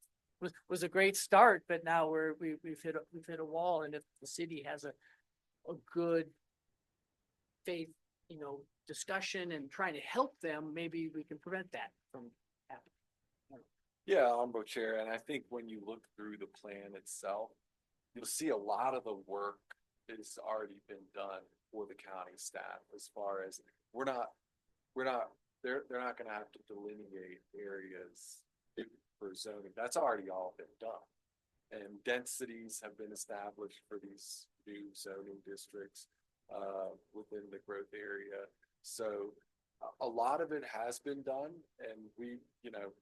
was a great start, but now we've hit a wall. And if the city has a good faith, discussion and trying to help them, maybe we can prevent that from happening. Yeah, Honorable Chair, and I think when you look through the plan itself, you'll see a lot of the work has already been done for the county staff as far as they're not gonna have to delineate areas for zoning. That's already all been done. And densities have been established for these new zoning districts within the growth area. So a lot of it has been done, and we,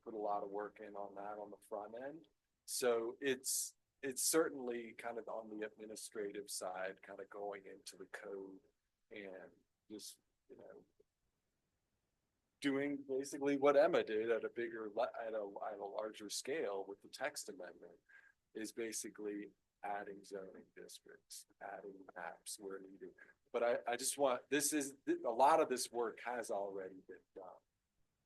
put a lot of work in on that on the front end. So it's certainly kind of on the administrative side, kind of going into the code and just, doing basically what Emma did at at a larger scale with the text amendment, is basically adding zoning districts, adding maps where needed. But I just want, a lot of this work has already been done.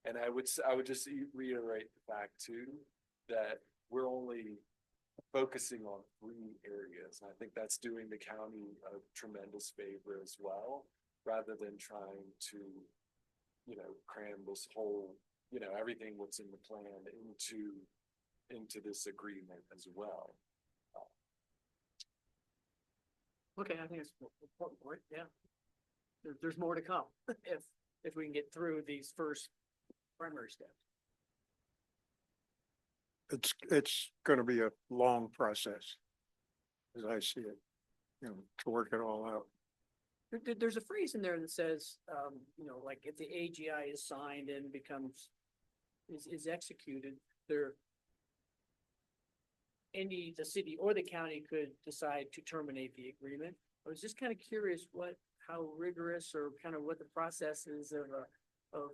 And I would just reiterate the fact too, that we're only focusing on 3 areas. And I think that's doing the county a tremendous favor as well, rather than trying to, cram this whole, everything what's in the plan into this agreement as well. Okay, I think it's an important point, yeah. There's more to come if we can get through these first primary steps. It's gonna be a long process, as I see it, to work it all out. There's a phrase in there that says, like if the AGI is signed and is executed, the city or the county could decide to terminate the agreement. I was just kind of curious how rigorous or kind of what the process is of the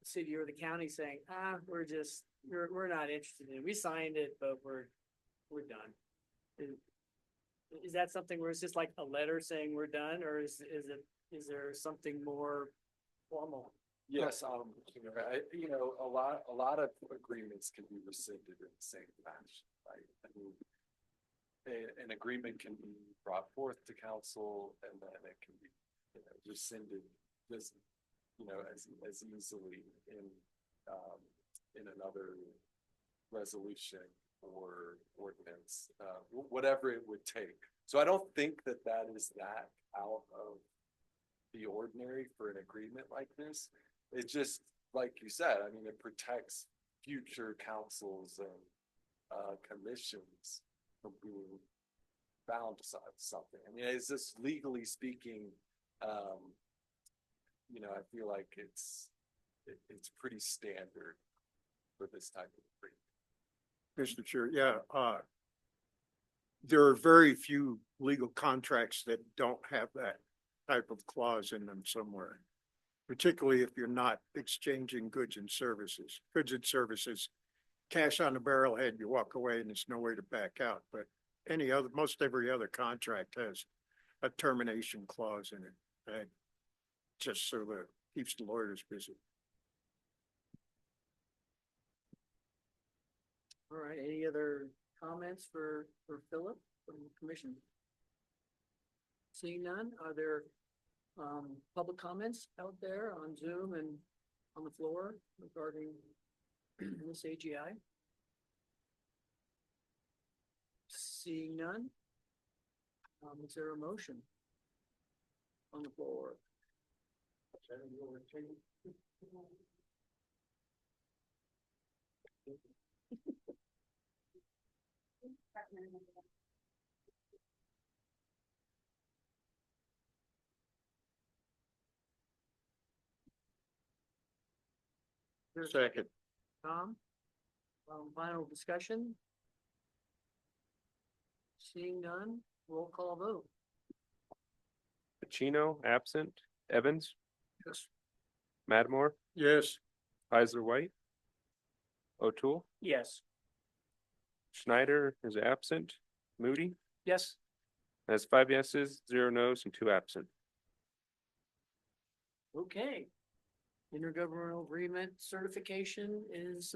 city or the county saying, we're not interested in it. We signed it, but we're done. Is that something where it's just like a letter saying we're done, or is there something more formal? Yes, a lot of agreements can be rescinded in the same fashion, right? I mean, an agreement can be brought forth to council, and then it can be, rescinded just, as easily in another resolution or ordinance, whatever it would take. So I don't think that is that out of the ordinary for an agreement like this. It's just, like you said, I mean, it protects future councils and commissions from being bound to something. I mean, is this legally speaking, I feel like it's pretty standard for this type of agreement. Mr. Chair, yeah, there are very few legal contracts that don't have that type of clause in them somewhere. Particularly if you're not exchanging goods and services. Goods and services, cash on the barrelhead, you walk away and there's no way to back out. But most every other contract has a termination clause in it. just so that keeps the lawyers busy. All right, any other comments for Philip from the commission? Seeing none, are there public comments out there on Zoom and on the floor regarding this AGI? Seeing none, is there a motion on the floor? Second. Tom, final discussion? Seeing none, roll call vote. Pacino, absent. Evans, Yes. Madmore, Yes. Heisler White. O'Toole, Yes. Schneider is absent. Moody, Yes. that's 5 yeses, 0 nos, and 2 absent. Okay. Intergovernmental agreement certification is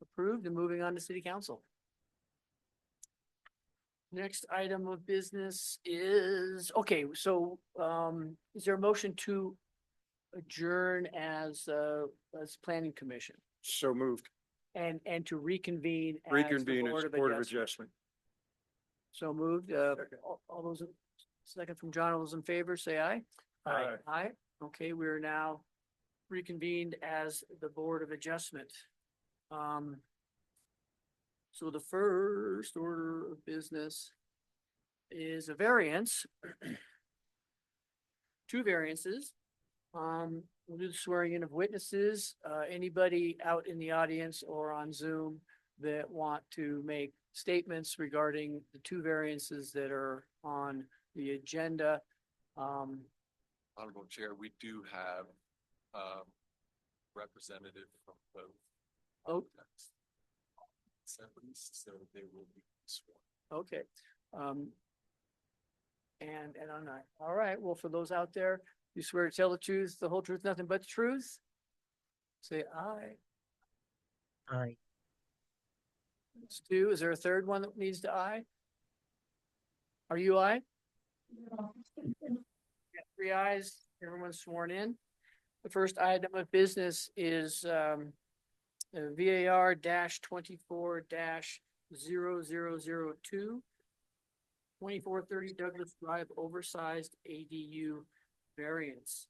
approved and moving on to city council. Next item of business is, okay, so is there a motion to adjourn as planning commission So moved. and to reconvene as the Reconvene as Board of Board of Adjustment? Adjustment. So moved, all those, second from John, all those in favor, say aye. Aye. Aye, okay, we are now reconvened as the Board of Adjustment. So the first order of business is a variance. Two variances. We'll do the swearing in of witnesses. Anybody out in the audience or on Zoom that want to make statements regarding the two variances that are on the agenda. Honorable Chair, we do have representative from both. Oh. Assemblies, so they will be sworn. Okay. And I'm not, all right, well, for those out there, you swear to tell the truth, the whole truth, nothing but the truth? Say aye. Aye. Stu, is there a third one that needs to aye? Are you aye? Got 3 ayes, everyone's sworn in. The first item of business is VAR 24 0002. 2430 Douglas Drive oversized ADU variance.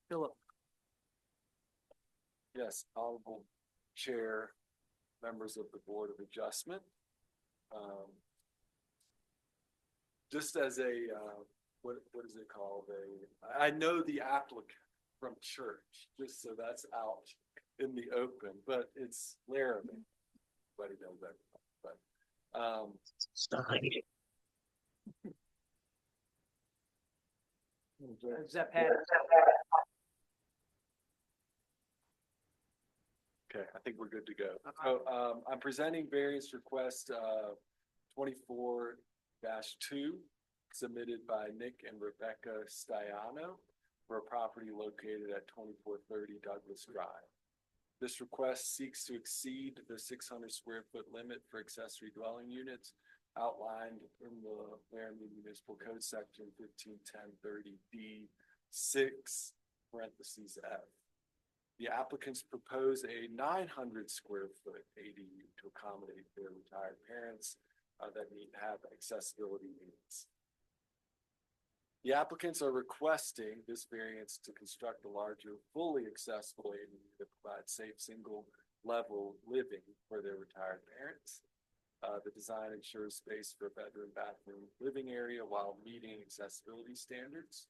Philip. Yes, Honorable Chair, members of the Board of Adjustment. Just as a, what is it called? I know the applicant from church, just so that's out in the open, but it's Laramie. Everybody knows that, but, Is that Pat? okay, I think we're good to go. So, I'm presenting various requests, 24-2 submitted by Nick and Rebecca Stiano for a property located at 2430 Douglas Drive. This request seeks to exceed the 600 square foot limit for accessory dwelling units outlined in the Laramie Municipal Code Section 151030D6 (F). The applicants propose a 900 square foot ADU to accommodate their retired parents that have accessibility needs. The applicants are requesting this variance to construct a larger, fully accessible ADU that provides safe, single-level living for their retired parents. The design ensures space for a bedroom, bathroom, living area while meeting accessibility standards.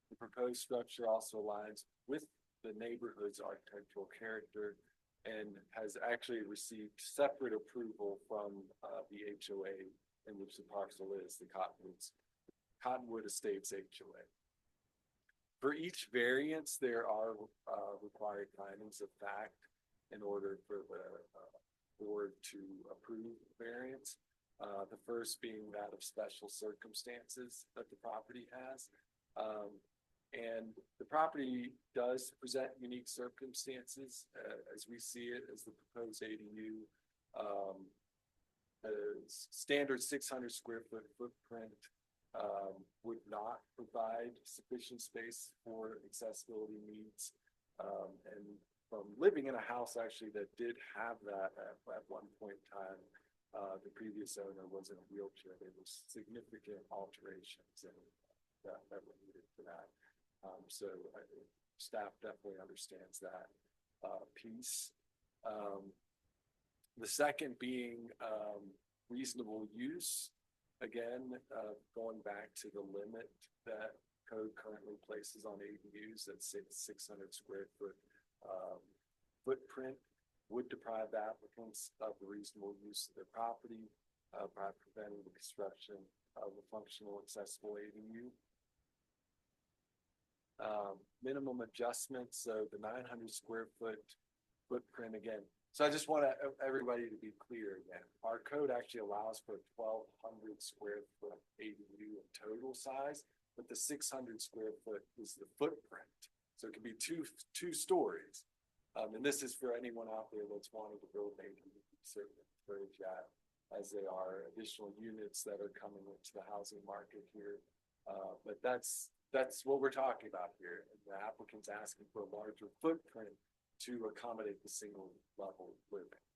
The proposed structure also aligns with the neighborhood's architectural character and has actually received separate approval from the HOA in which the parcel is, the Cottonwood Estates HOA. For each variance, there are required findings of fact in order for the board to approve the variance. The first being that of special circumstances that the property has. And the property does present unique circumstances, as we see it, as the proposed ADU. A standard 600 square foot footprint would not provide sufficient space for accessibility needs. And from living in a house actually that did have that at one point in time, the previous owner was in a wheelchair. There was significant alterations and that were needed for that. So staff definitely understands that piece. The second being reasonable use. Again, going back to the limit that code currently places on ADUs, that 600 square foot footprint would deprive applicants of the reasonable use of their property by preventing the construction of a functional accessible ADU. Minimum adjustments, so the 900 square foot footprint again. So I just want everybody to be clear again. Our code actually allows for 1,200 square foot ADU in total size, but the 600 square foot is the footprint. So it can be two stories. And this is for anyone out there that's wanting to build an ADU, certainly encourage that, as they are additional units that are coming into the housing market here. But that's what we're talking about here. And the applicant's asking for a larger footprint to accommodate the single level living.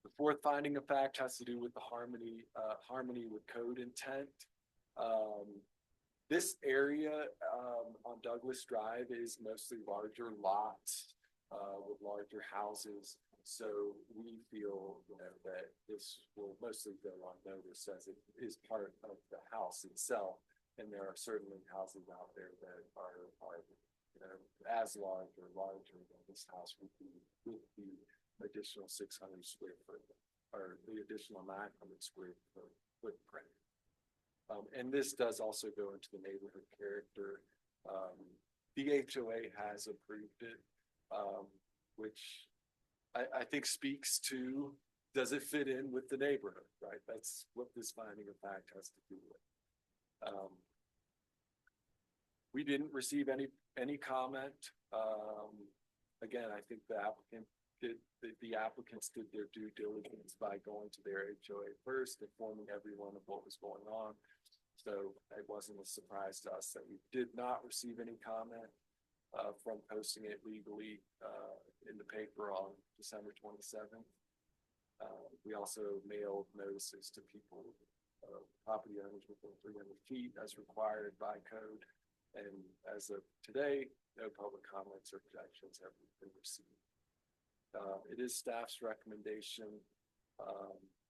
The fourth finding of fact has to do with the harmony with code intent. This area on Douglas Drive is mostly larger lots with larger houses. So we feel that this will mostly go on notice as it is part of the house itself. And there are certainly houses out there that are as large or larger than this house would be with the additional 600 square foot or the additional 900 square foot footprint. And this does also go into the neighborhood character. The HOA has approved it, which I think speaks to, does it fit in with the neighborhood, right? That's what this finding of fact has to do with. We didn't receive any comment. Again, I think the applicants did their due diligence by going to their HOA first, informing everyone of what was going on. So it wasn't a surprise to us that we did not receive any comment from posting it legally in the paper on December 27th. We also mailed notices to people, property owners within 300 feet as required by code. And as of today, no public comments or objections have been received. It is staff's recommendation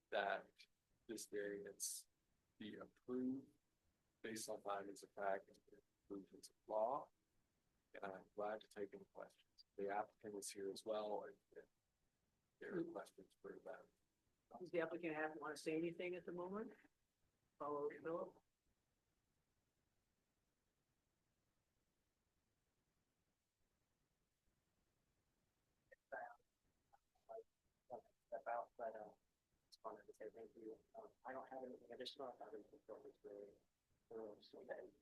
that this variance be approved based on findings of fact and conclusions of law. And I'm glad to take any questions. The applicant is here as well. If there are questions for them. Does the applicant want to say anything at the moment? Follow Philip. Step out, but just wanted to say thank you. I don't have anything additional. I thought it was really thorough. So that if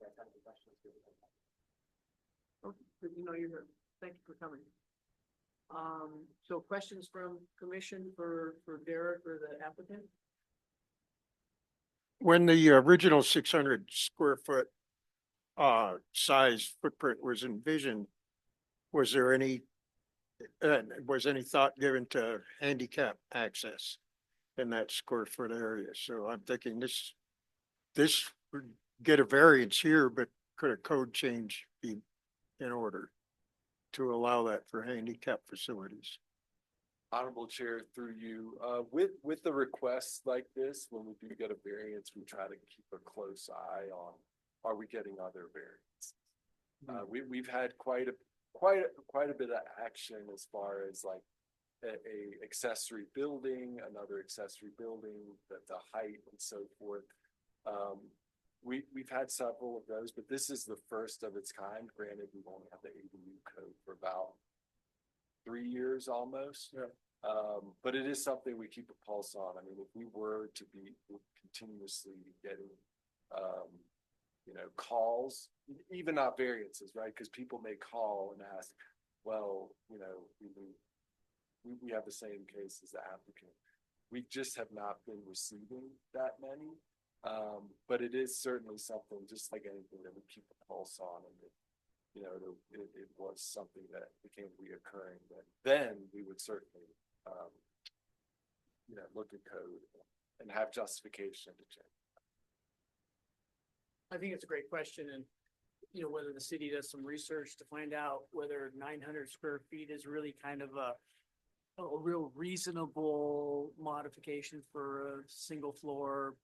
you have any questions, Okay, good to know you're here. Thank you for coming. So questions from commission for Derek or the applicant? When the original 600 square foot size footprint was envisioned, was there any thought given to handicap access in that square foot area? So I'm thinking this would get a variance here, but could a code change be in order to allow that for handicap facilities? Honorable Chair, through you, with the requests like this, when we do get a variance, we try to keep a close eye on, are we getting other variants? We've had quite a bit of action as far as like a accessory building, another accessory building, the height and so forth. We've had several of those, but this is the first of its kind. Granted, we've only had the ADU code for about 3 years almost. Yeah. But it is something we keep a pulse on. I mean, if we were to be continuously getting calls, even not variances, right? Because people may call and ask, well, we have the same case as the applicant. We just have not been receiving that many. But it is certainly something, just like anything, that we keep a pulse on, and it was something that became reoccurring. That then we would certainly, look at code and have justification to change. I think it's a great question, and whether the city does some research to find out whether 900 square feet is really kind of a real reasonable modification for a single floor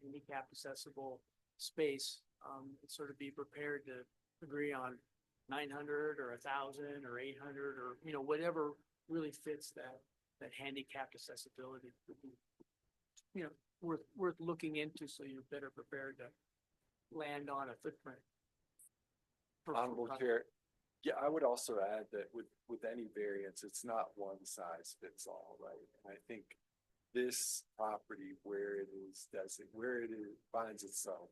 handicap accessible space, and sort of be prepared to agree on 900 or 1,000 or 800 or whatever really fits that handicapped accessibility would be worth looking into, so you're better prepared to land on a footprint. Honorable Chair, yeah, I would also add that with any variance, it's not one size fits all, right? And I think this property, where it finds itself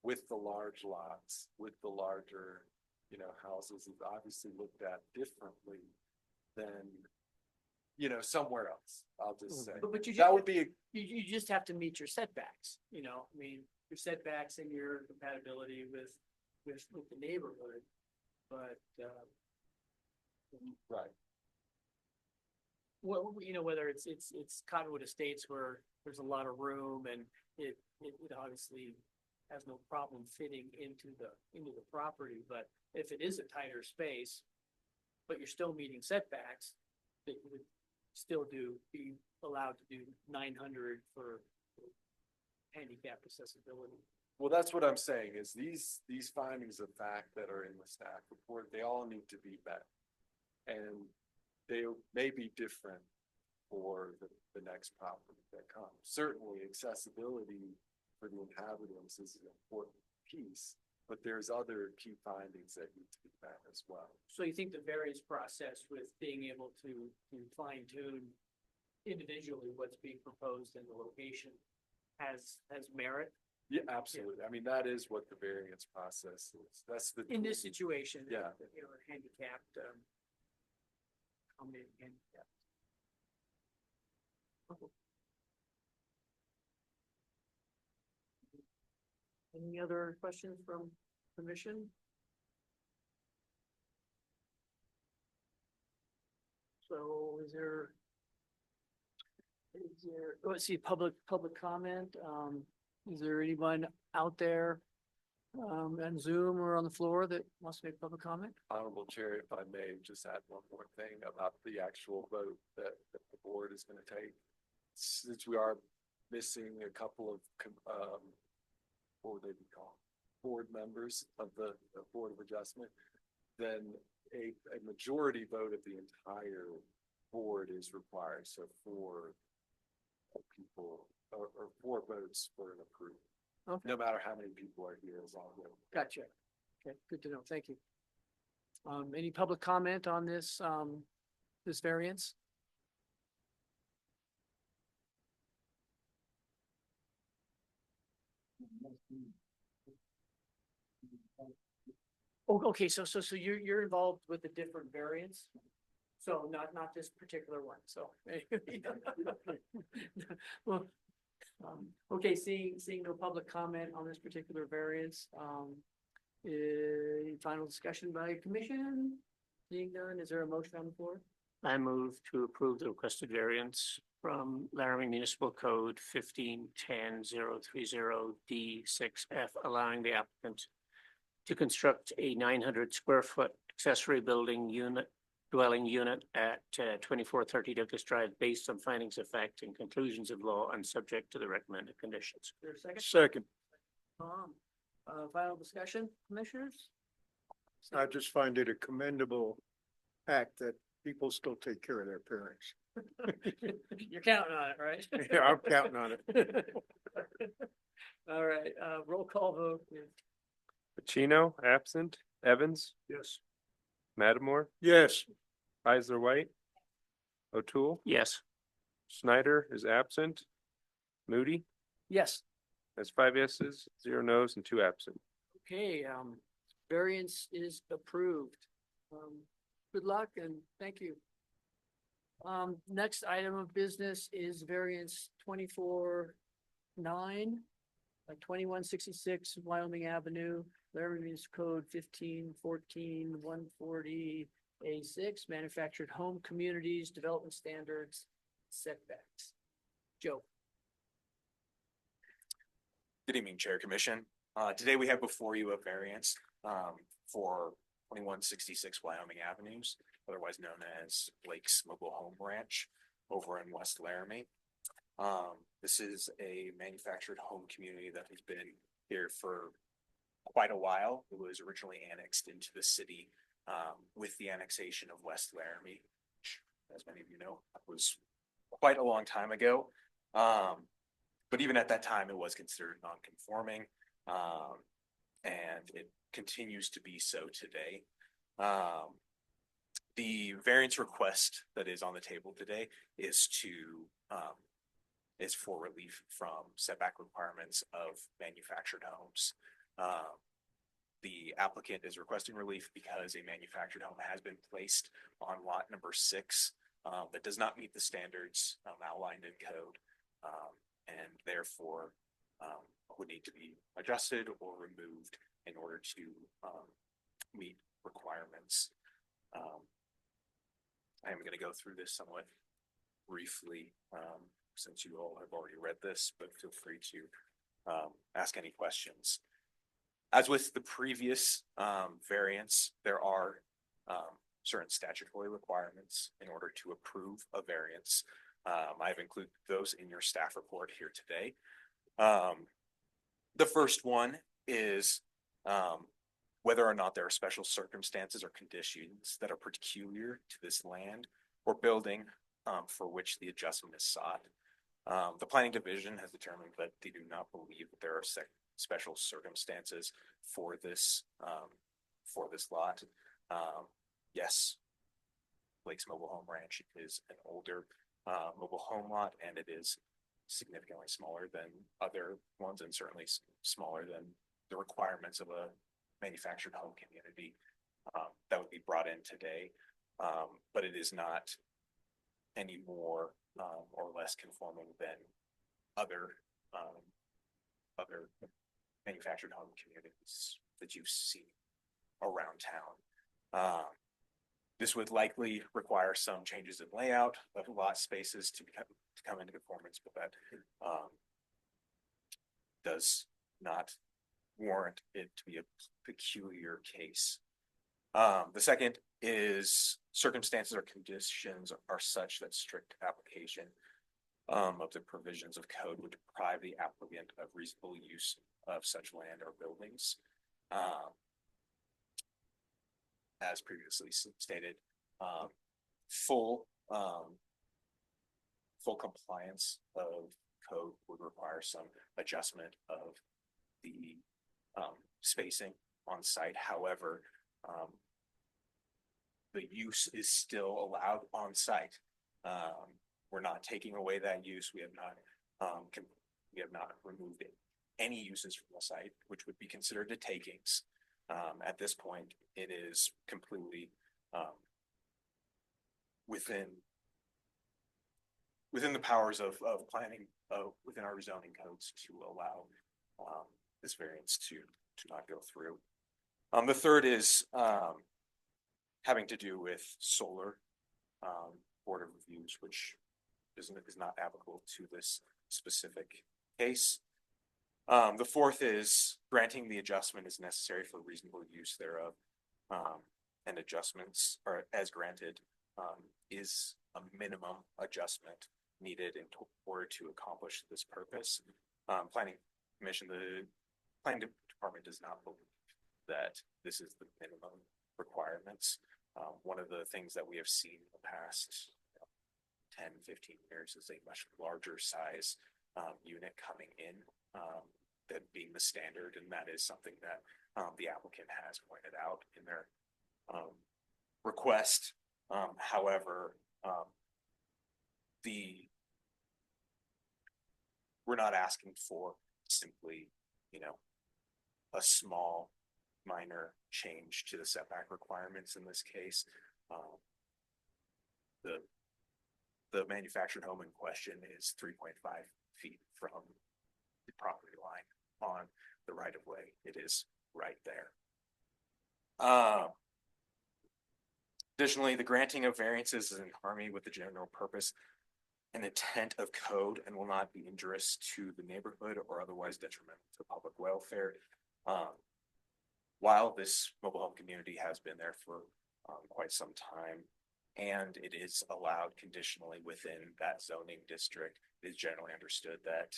with the large lots, with the larger, houses, is obviously looked at differently than, somewhere else. I'll just say But you that would be you just have to meet your setbacks, your setbacks and your compatibility with the neighborhood, but right. Well, whether it's Cottonwood Estates where there's a lot of room and it obviously has no problem fitting into the property, but if it is a tighter space, but you're still meeting setbacks, that you would still be allowed to do 900 for handicap accessibility. Well, that's what I'm saying, is these findings of fact that are in the staff report, they all need to be met. And they may be different for the next property that comes. Certainly accessibility for the inhabitants is an important piece, but there's other key findings that need to be met as well. So you think the variance process with being able to fine tune individually what's being proposed in the location has merit? Yeah, absolutely. I mean, that is what the variance process is. That's the. In this situation. Yeah. Handicapped, accommodating handicapped. Any other questions from commission? So let's see, public comment. Is there anyone out there on Zoom or on the floor that wants to make public comment? Honorable Chair, if I may just add one more thing about the actual vote that the board is going to take. Since we are missing a couple of, what would they be called? Board members of the Board of Adjustment, then a majority vote of the entire board is required. So 4 people or 4 votes for an approval. Okay. No matter how many people are here, as long as. Gotcha. Okay, good to know. Thank you. Any public comment on this, this variance? Oh, okay, so you're involved with a different variance? So not this particular one, so. Well, okay, seeing no public comment on this particular variance, final discussion by commission? Seeing none, is there a motion on the floor? I move to approve the requested variance from Laramie Municipal Code 1510-030D6F, allowing the applicant to construct a 900 square foot accessory dwelling unit at 2430 Douglas Drive based on findings of fact and conclusions of law and subject to the recommended conditions. Is there a second? Second, Final discussion, commissioners? I just find it a commendable act that people still take care of their parents. You're counting on it, right? Yeah, I'm counting on it. All right, roll call vote. Pacino, absent. Evans, Yes. Matamore, Yes, Heisler White, O'Toole, Yes. Snyder is absent. Moody, Yes. That's 5 yeses, 0 nos, and 2 absent. Okay, variance is approved. Good luck and thank you. Next item of business is variance 24-9, 2166 Wyoming Avenue, Laramie Municipal Code 1514-140A6, manufactured home communities, development standards, setbacks. Joe. Good evening, Chair Commission. Today we have before you a variance for 2166 Wyoming Avenues, otherwise known as Blake's Mobile Home Ranch over in West Laramie. This is a manufactured home community that has been here for quite a while. It was originally annexed into the city with the annexation of West Laramie, which, as many of you know, was quite a long time ago. But even at that time, it was considered non-conforming, and it continues to be so today. The variance request that is on the table today is for relief from setback requirements of manufactured homes. The applicant is requesting relief because a manufactured home has been placed on lot number 6 that does not meet the standards outlined in code, and therefore would need to be adjusted or removed in order to meet requirements. I am going to go through this somewhat briefly since you all have already read this, but feel free to ask any questions. As with the previous variance, there are certain statutory requirements in order to approve a variance. I've included those in your staff report here today. The first one is whether or not there are special circumstances or conditions that are peculiar to this land or building for which the adjustment is sought. The planning division has determined that they do not believe that there are special circumstances for this lot. Yes, Blake's Mobile Home Ranch is an older mobile home lot, and it is significantly smaller than other ones, and certainly smaller than the requirements of a manufactured home community that would be brought in today. But it is not any more or less conforming than other manufactured home communities that you've seen around town. This would likely require some changes in layout of lot spaces to come into conformance, but that does not warrant it to be a peculiar case. The second is circumstances or conditions are such that strict application of the provisions of code would deprive the applicant of reasonable use of such land or buildings. As previously stated, full compliance of code would require some adjustment of the spacing on site. However, the use is still allowed on site. We're not taking away that use. We have not removed any uses from the site, which would be considered a takings. At this point, it is completely within the powers of planning within our rezoning codes to allow this variance to not go through. The third is having to do with solar board of reviews, which is not applicable to this specific case. The fourth is granting the adjustment is necessary for reasonable use thereof, and adjustments are as granted is a minimum adjustment needed in order to accomplish this purpose. Planning Commission, the planning department does not believe that this is the minimum requirements. One of the things that we have seen in the past 10-15 years is a much larger size unit coming in, that being the standard, and that is something that the applicant has pointed out in their request. However, we're not asking for simply, a small minor change to the setback requirements in this case. The manufactured home in question is 3.5 feet from the property line on the right of way. It is right there. Additionally, the granting of variances is in harmony with the general purpose and intent of code and will not be injurious to the neighborhood or otherwise detrimental to public welfare. While this mobile home community has been there for quite some time, and it is allowed conditionally within that zoning district, it is generally understood that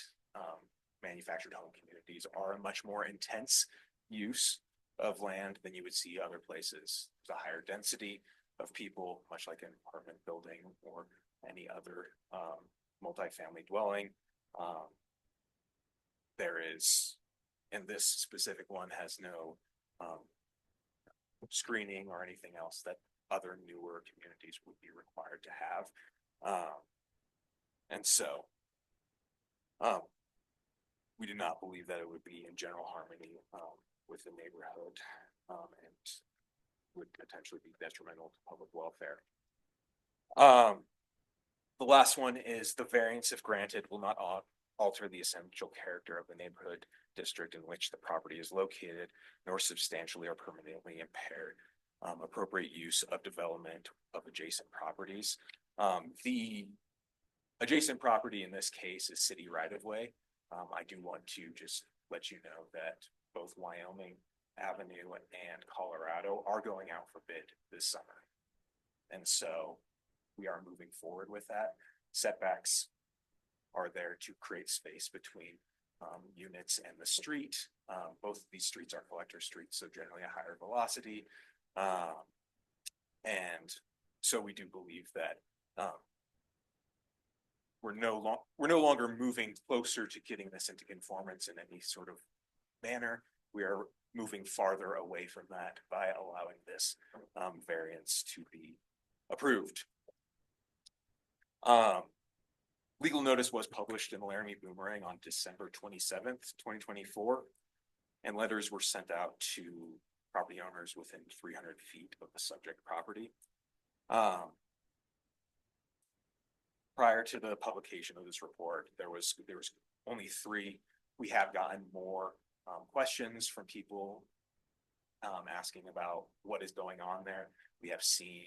manufactured home communities are a much more intense use of land than you would see other places. There's a higher density of people, much like an apartment building or any other multifamily dwelling. There is, and this specific one has no screening or anything else that other newer communities would be required to have. And so we do not believe that it would be in general harmony with the neighborhood and would potentially be detrimental to public welfare. The last one is the variance, if granted, will not alter the essential character of the neighborhood district in which the property is located, nor substantially or permanently impair appropriate use of development of adjacent properties. The adjacent property in this case is city right of way. I do want to just let you know that both Wyoming Avenue and Colorado are going out for bid this summer. And so we are moving forward with that. Setbacks are there to create space between units and the street. Both of these streets are collector streets, so generally a higher velocity. And so we do believe that we're no longer moving closer to getting this into conformance in any sort of manner. We are moving farther away from that by allowing this variance to be approved. Legal notice was published in the Laramie Boomerang on December 27th, 2024, and letters were sent out to property owners within 300 feet of the subject property. Prior to the publication of this report, there was only 3. We have gotten more questions from people asking about what is going on there. We have seen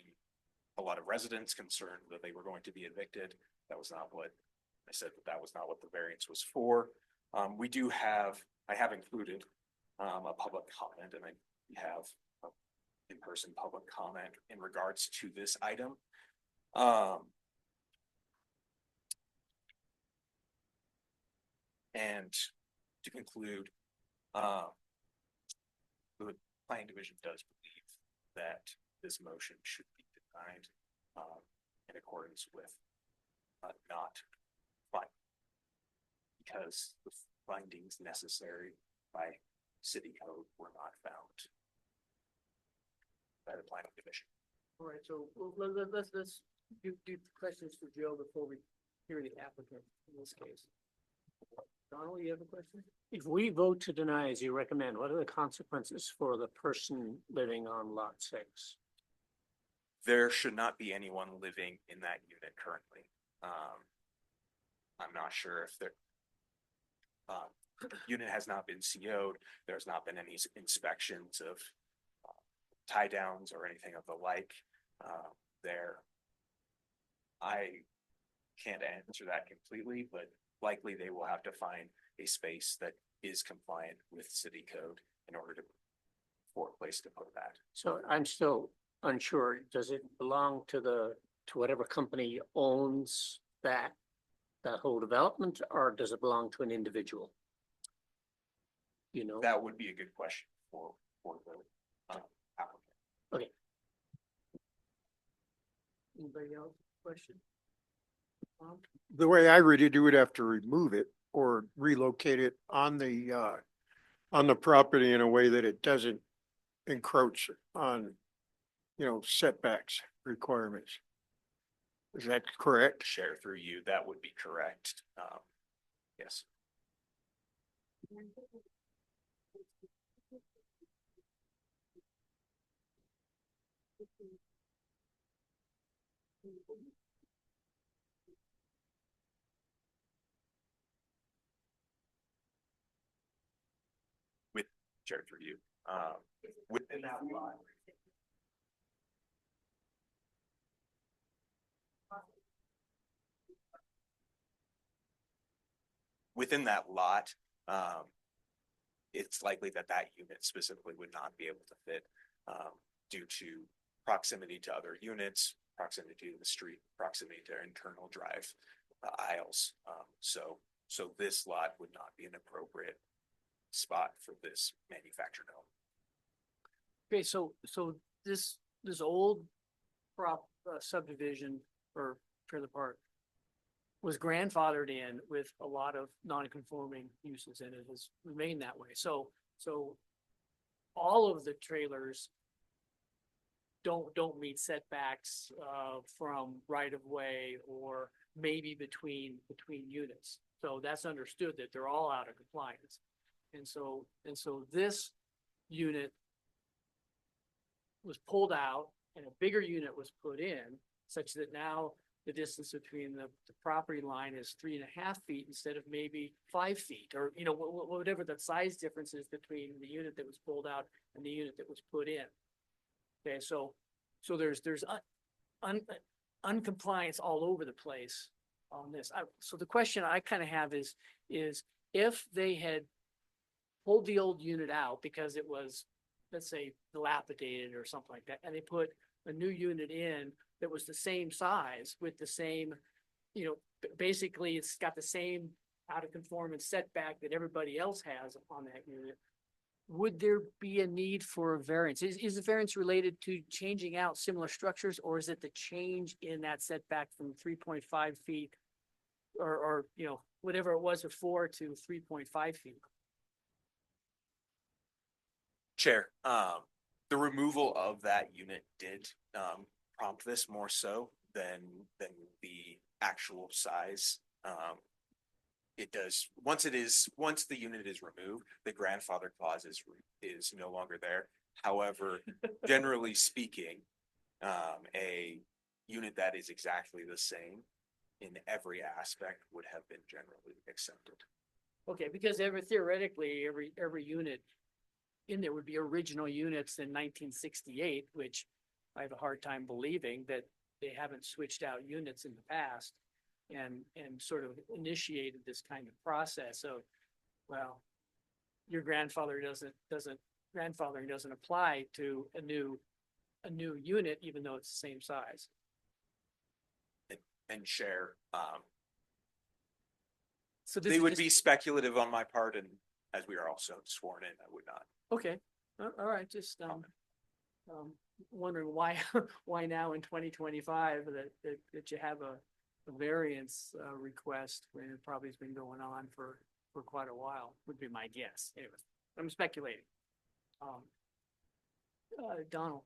a lot of residents concerned that they were going to be evicted. That was not what I said. That was not what the variance was for. I have included a public comment, and I have an in-person public comment in regards to this item. And to conclude, the planning division does believe that this motion should be denied in accordance with not fine, because the findings necessary by city code were not found by the planning division. All right, so let's do questions for Joe before we hear the applicant in this case. Donald, you have a question? If we vote to deny as you recommend, what are the consequences for the person living on lot 6? There should not be anyone living in that unit currently. I'm not sure if the unit has not been CO'd. There's not been any inspections of tie downs or anything of the like there. I can't answer that completely, but likely they will have to find a space that is compliant with city code in order for a place to put that. So I'm still unsure. Does it belong to whatever company owns that whole development, or does it belong to an individual? That would be a good question for the applicant. Okay. Anybody else? Question? The way I read it, you would have to remove it or relocate it on the property in a way that it doesn't encroach on, setbacks requirements. Is that correct? Share through you, that would be correct. Yes. With chair through you, within that lot. Within that lot, it's likely that that unit specifically would not be able to fit, due to proximity to other units, proximity to the street, proximity to internal drive aisles. So this lot would not be an appropriate spot for this manufactured home. Okay, so this old subdivision or trailer park was grandfathered in with a lot of non-conforming uses, and it has remained that way. So all of the trailers don't meet setbacks from right of way or maybe between units. So that's understood that they're all out of compliance. And so this unit was pulled out and a bigger unit was put in, such that now the distance between the property line is 3.5 feet instead of maybe 5 feet, or, you know, whatever the size difference is between the unit that was pulled out and the unit that was put in. Okay, so there's uncompliance all over the place on this. So the question I kind of have is if they had pulled the old unit out because it was, let's say, dilapidated or something like that, and they put a new unit in that was the same size with the same, you know, basically it's got the same out of conformance setback that everybody else has on that unit, would there be a need for a variance? Is the variance related to changing out similar structures, or is it the change in that setback from 3.5 feet or, you know, whatever it was before to 3.5 feet? Chair, the removal of that unit did prompt this more so than the actual size. It does, once the unit is removed, the grandfather clause is no longer there. However, generally speaking, a unit that is exactly the same in every aspect would have been generally accepted. Okay, because theoretically, every unit in there would be original units in 1968, which I have a hard time believing that they haven't switched out units in the past and sort of initiated this kind of process of, well, your grandfathering doesn't apply to a new unit, even though it's the same size. And share, So this they is would just- be speculative on my part, and as we are also sworn in, I would not. Okay, all right, just wondering why why now in 2025 that you have a variance request when it probably has been going on for quite a while, would be my guess. Anyway, I'm speculating. Donald.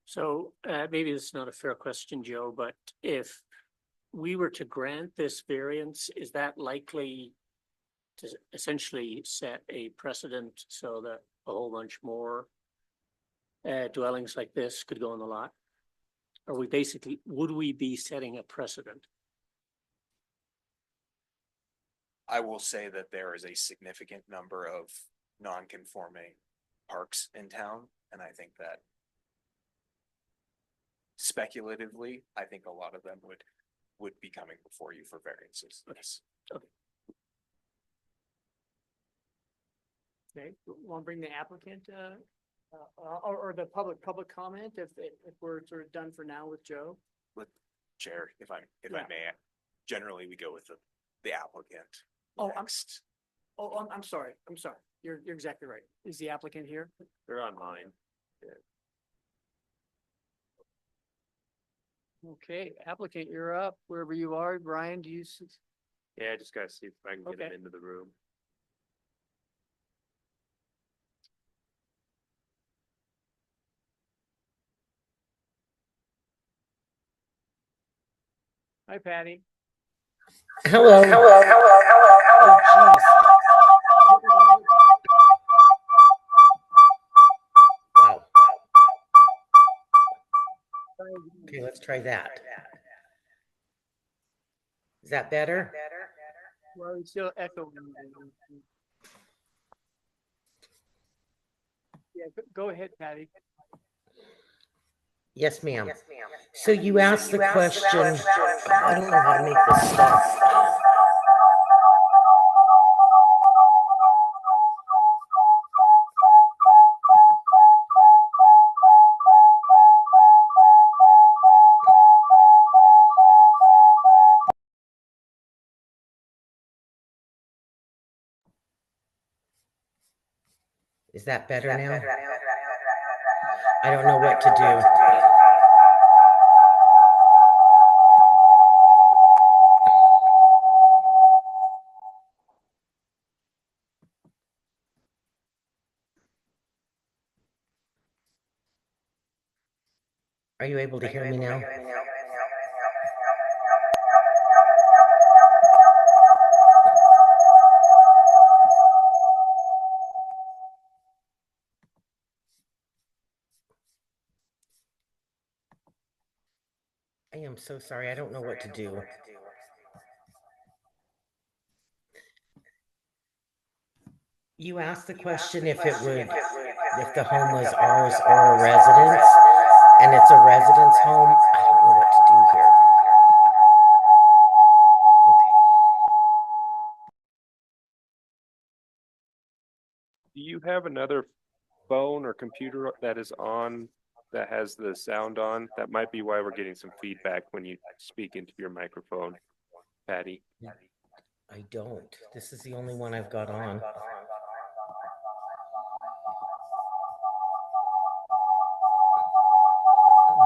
So maybe this is not a fair question, Joe, but if we were to grant this variance, is that likely to essentially set a precedent so that a whole bunch more dwellings like this could go on the lot? Or would we be setting a precedent? I will say that there is a significant number of non-conforming parks in town, and I think that speculatively, I think a lot of them would be coming before you for variances. Yes. Okay, want to bring the applicant or the public comment if we're sort of done for now with Joe? With Chair, if I Yeah. may, generally we go with the applicant. Oh, next. I'm sorry. You're exactly right. Is the applicant here? They're online. Okay, applicant, you're up wherever you are. Brian, do you? Yeah, I just gotta see if I can get them Okay. into the room. Hi, Patty. Hello. Oh, try that. Is that better? Well, it's still echoing. Yeah, go ahead, Patty. Yes, ma'am. So you asked the question, I don't know how to make this stop. Is that better now? I don't know what to do. Are you able to hear me now? I am so sorry. I don't know what to do. You asked the question if it would, if the home was ours or a residence, and it's a residence home. I don't know what to do here. Do you have another phone or computer that is on, that has the sound on? That might be why we're getting some feedback when you speak into your microphone, Patty. I don't. This is the only one I've got on.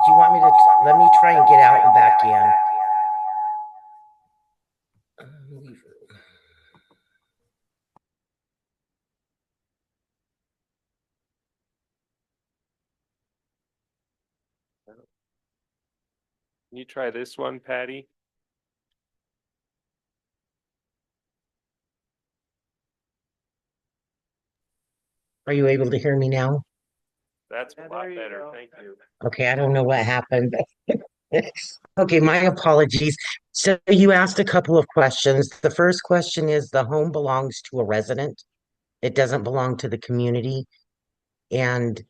Do you want me to, let me try and get out and back in. Can you try this one, Patty? Are you able to hear me now? That's Yeah, a lot there you better. go. Thank you. Okay, I don't know what happened. Okay, my apologies. So you asked a couple of questions. The first question is the home belongs to a resident. It doesn't belong to the community. And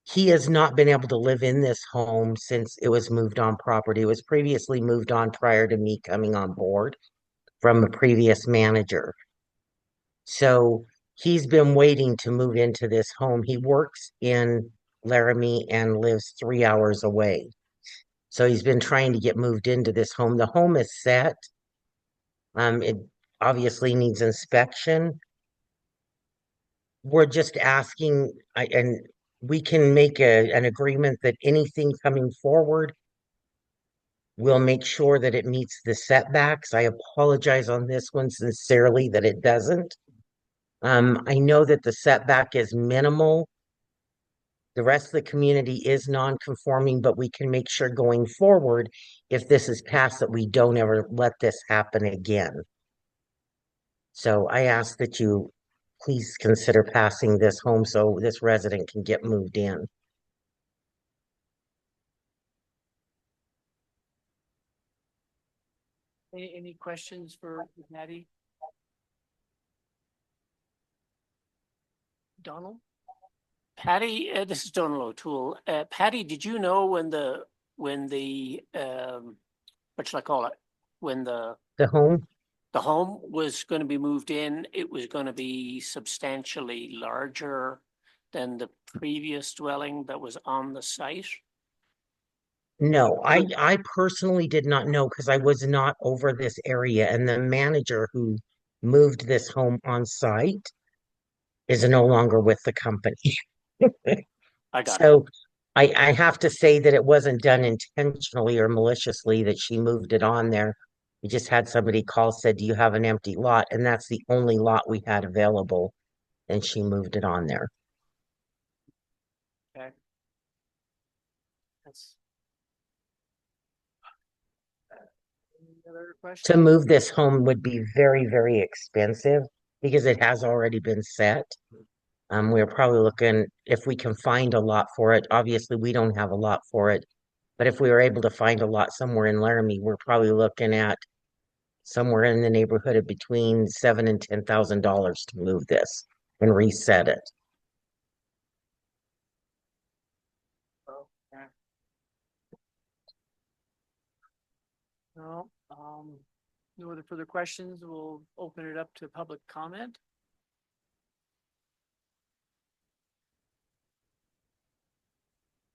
he has not been able to live in this home since it was moved on property. It was previously moved on prior to me coming on board from a previous manager. So he's been waiting to move into this home. He works in Laramie and lives 3 hours away. So he's been trying to get moved into this home. The home is set. It obviously needs inspection. We're just asking, and we can make an agreement that anything coming forward will make sure that it meets the setbacks. I apologize on this one sincerely that it doesn't. I know that the setback is minimal. The rest of the community is non-conforming, but we can make sure going forward, if this is passed, that we don't ever let this happen again. So I ask that you please consider passing this home so this resident can get moved in. Any questions for Patty? Donald? Patty, this is Donald O'Toole. Patty, did you know when the what shall I call it? When The home, the home was going to be moved in, it was going to be substantially larger than the previous dwelling that was on the site? no, I personally did not know because I was not over this area, and the manager who moved this home on site is no longer with the company. I got it. So I have to say that it wasn't done intentionally or maliciously that she moved it on there. We just had somebody call, said, "Do you have an empty lot?" And that's the only lot we had available, and she moved it on there. Okay. That's. Any other To questions? move this home would be very, very expensive because it has already been set. We're probably looking, if we can find a lot for it, obviously we don't have a lot for it. But if we were able to find a lot somewhere in Laramie, we're probably looking at somewhere in the neighborhood of between $7,000 and $10,000 to move this and reset it. No, no other further questions. We'll open it up to public comment.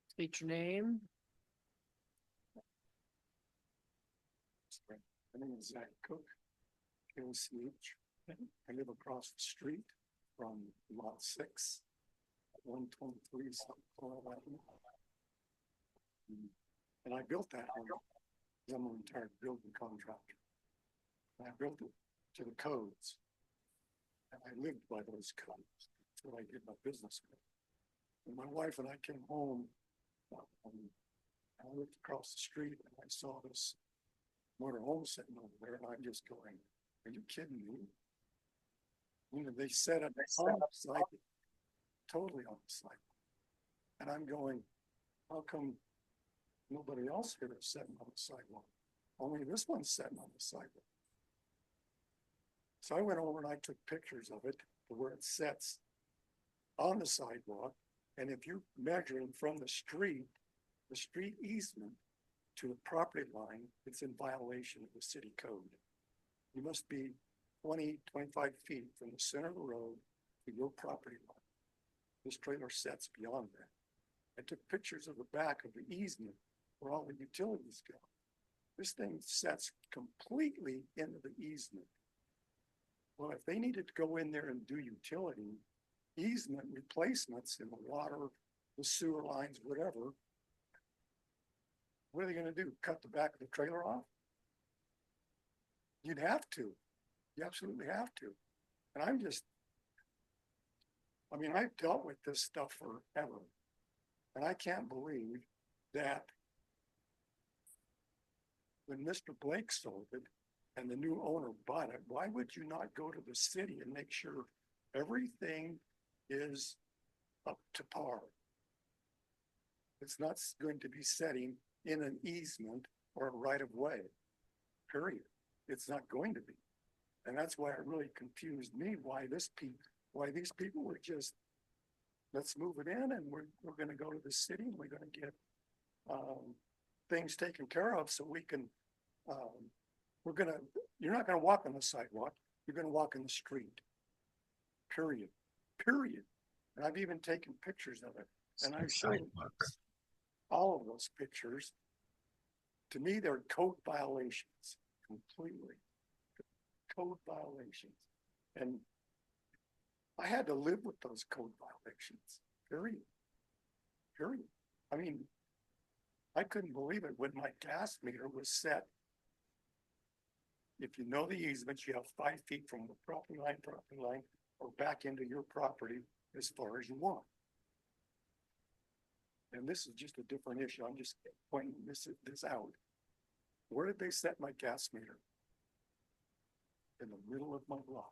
State your name. My name is Zach Cook, KOCH. I live across the street from lot 6, 123 South Coral Avenue. And I built that home. I'm an entire building contractor. And I built it to the codes. And I lived by those codes. That's what I did my business with. And my wife and I came home. I looked across the street and I saw this motor home sitting over there, and I'm just going, "Are you kidding me?" You know, they set it on the side, totally on the side. And I'm going, how come nobody else here is sitting on the sidewalk? Only this one's sitting on the sidewalk. So I went over and I took pictures of it to where it sits on the sidewalk. And if you're measuring from the street easement to the property line, it's in violation of the city code. You must be 20, 25 feet from the center of the road to your property line. This trailer sets beyond that. I took pictures of the back of the easement where all the utilities go. This thing sets completely into the easement. Well, if they needed to go in there and do utility easement replacements in the water, the sewer lines, whatever, what are they going to do? Cut the back of the trailer off? You'd have to. You absolutely have to. And I've dealt with this stuff forever. And I can't believe that when Mr. Blake sold it and the new owner bought it, why would you not go to the city and make sure everything is up to par? It's not going to be setting in an easement or a right of way, period. It's not going to be. And that's why it really confused me why these people were just, let's move it in and we're going to go to the city and we're going to get things taken care of so we can, you're not going to walk on the sidewalk, you're going to walk in the street, period. And I've even taken pictures of it. And I showed all of those pictures. To me, they're code violations, completely. Code violations. And I had to live with those code violations, period. I mean, I couldn't believe it when my gas meter was set. If you know the easements, you have 5 feet from the property line, or back into your property as far as you want. And this is just a different issue. I'm just pointing this out. Where did they set my gas meter? In the middle of my block,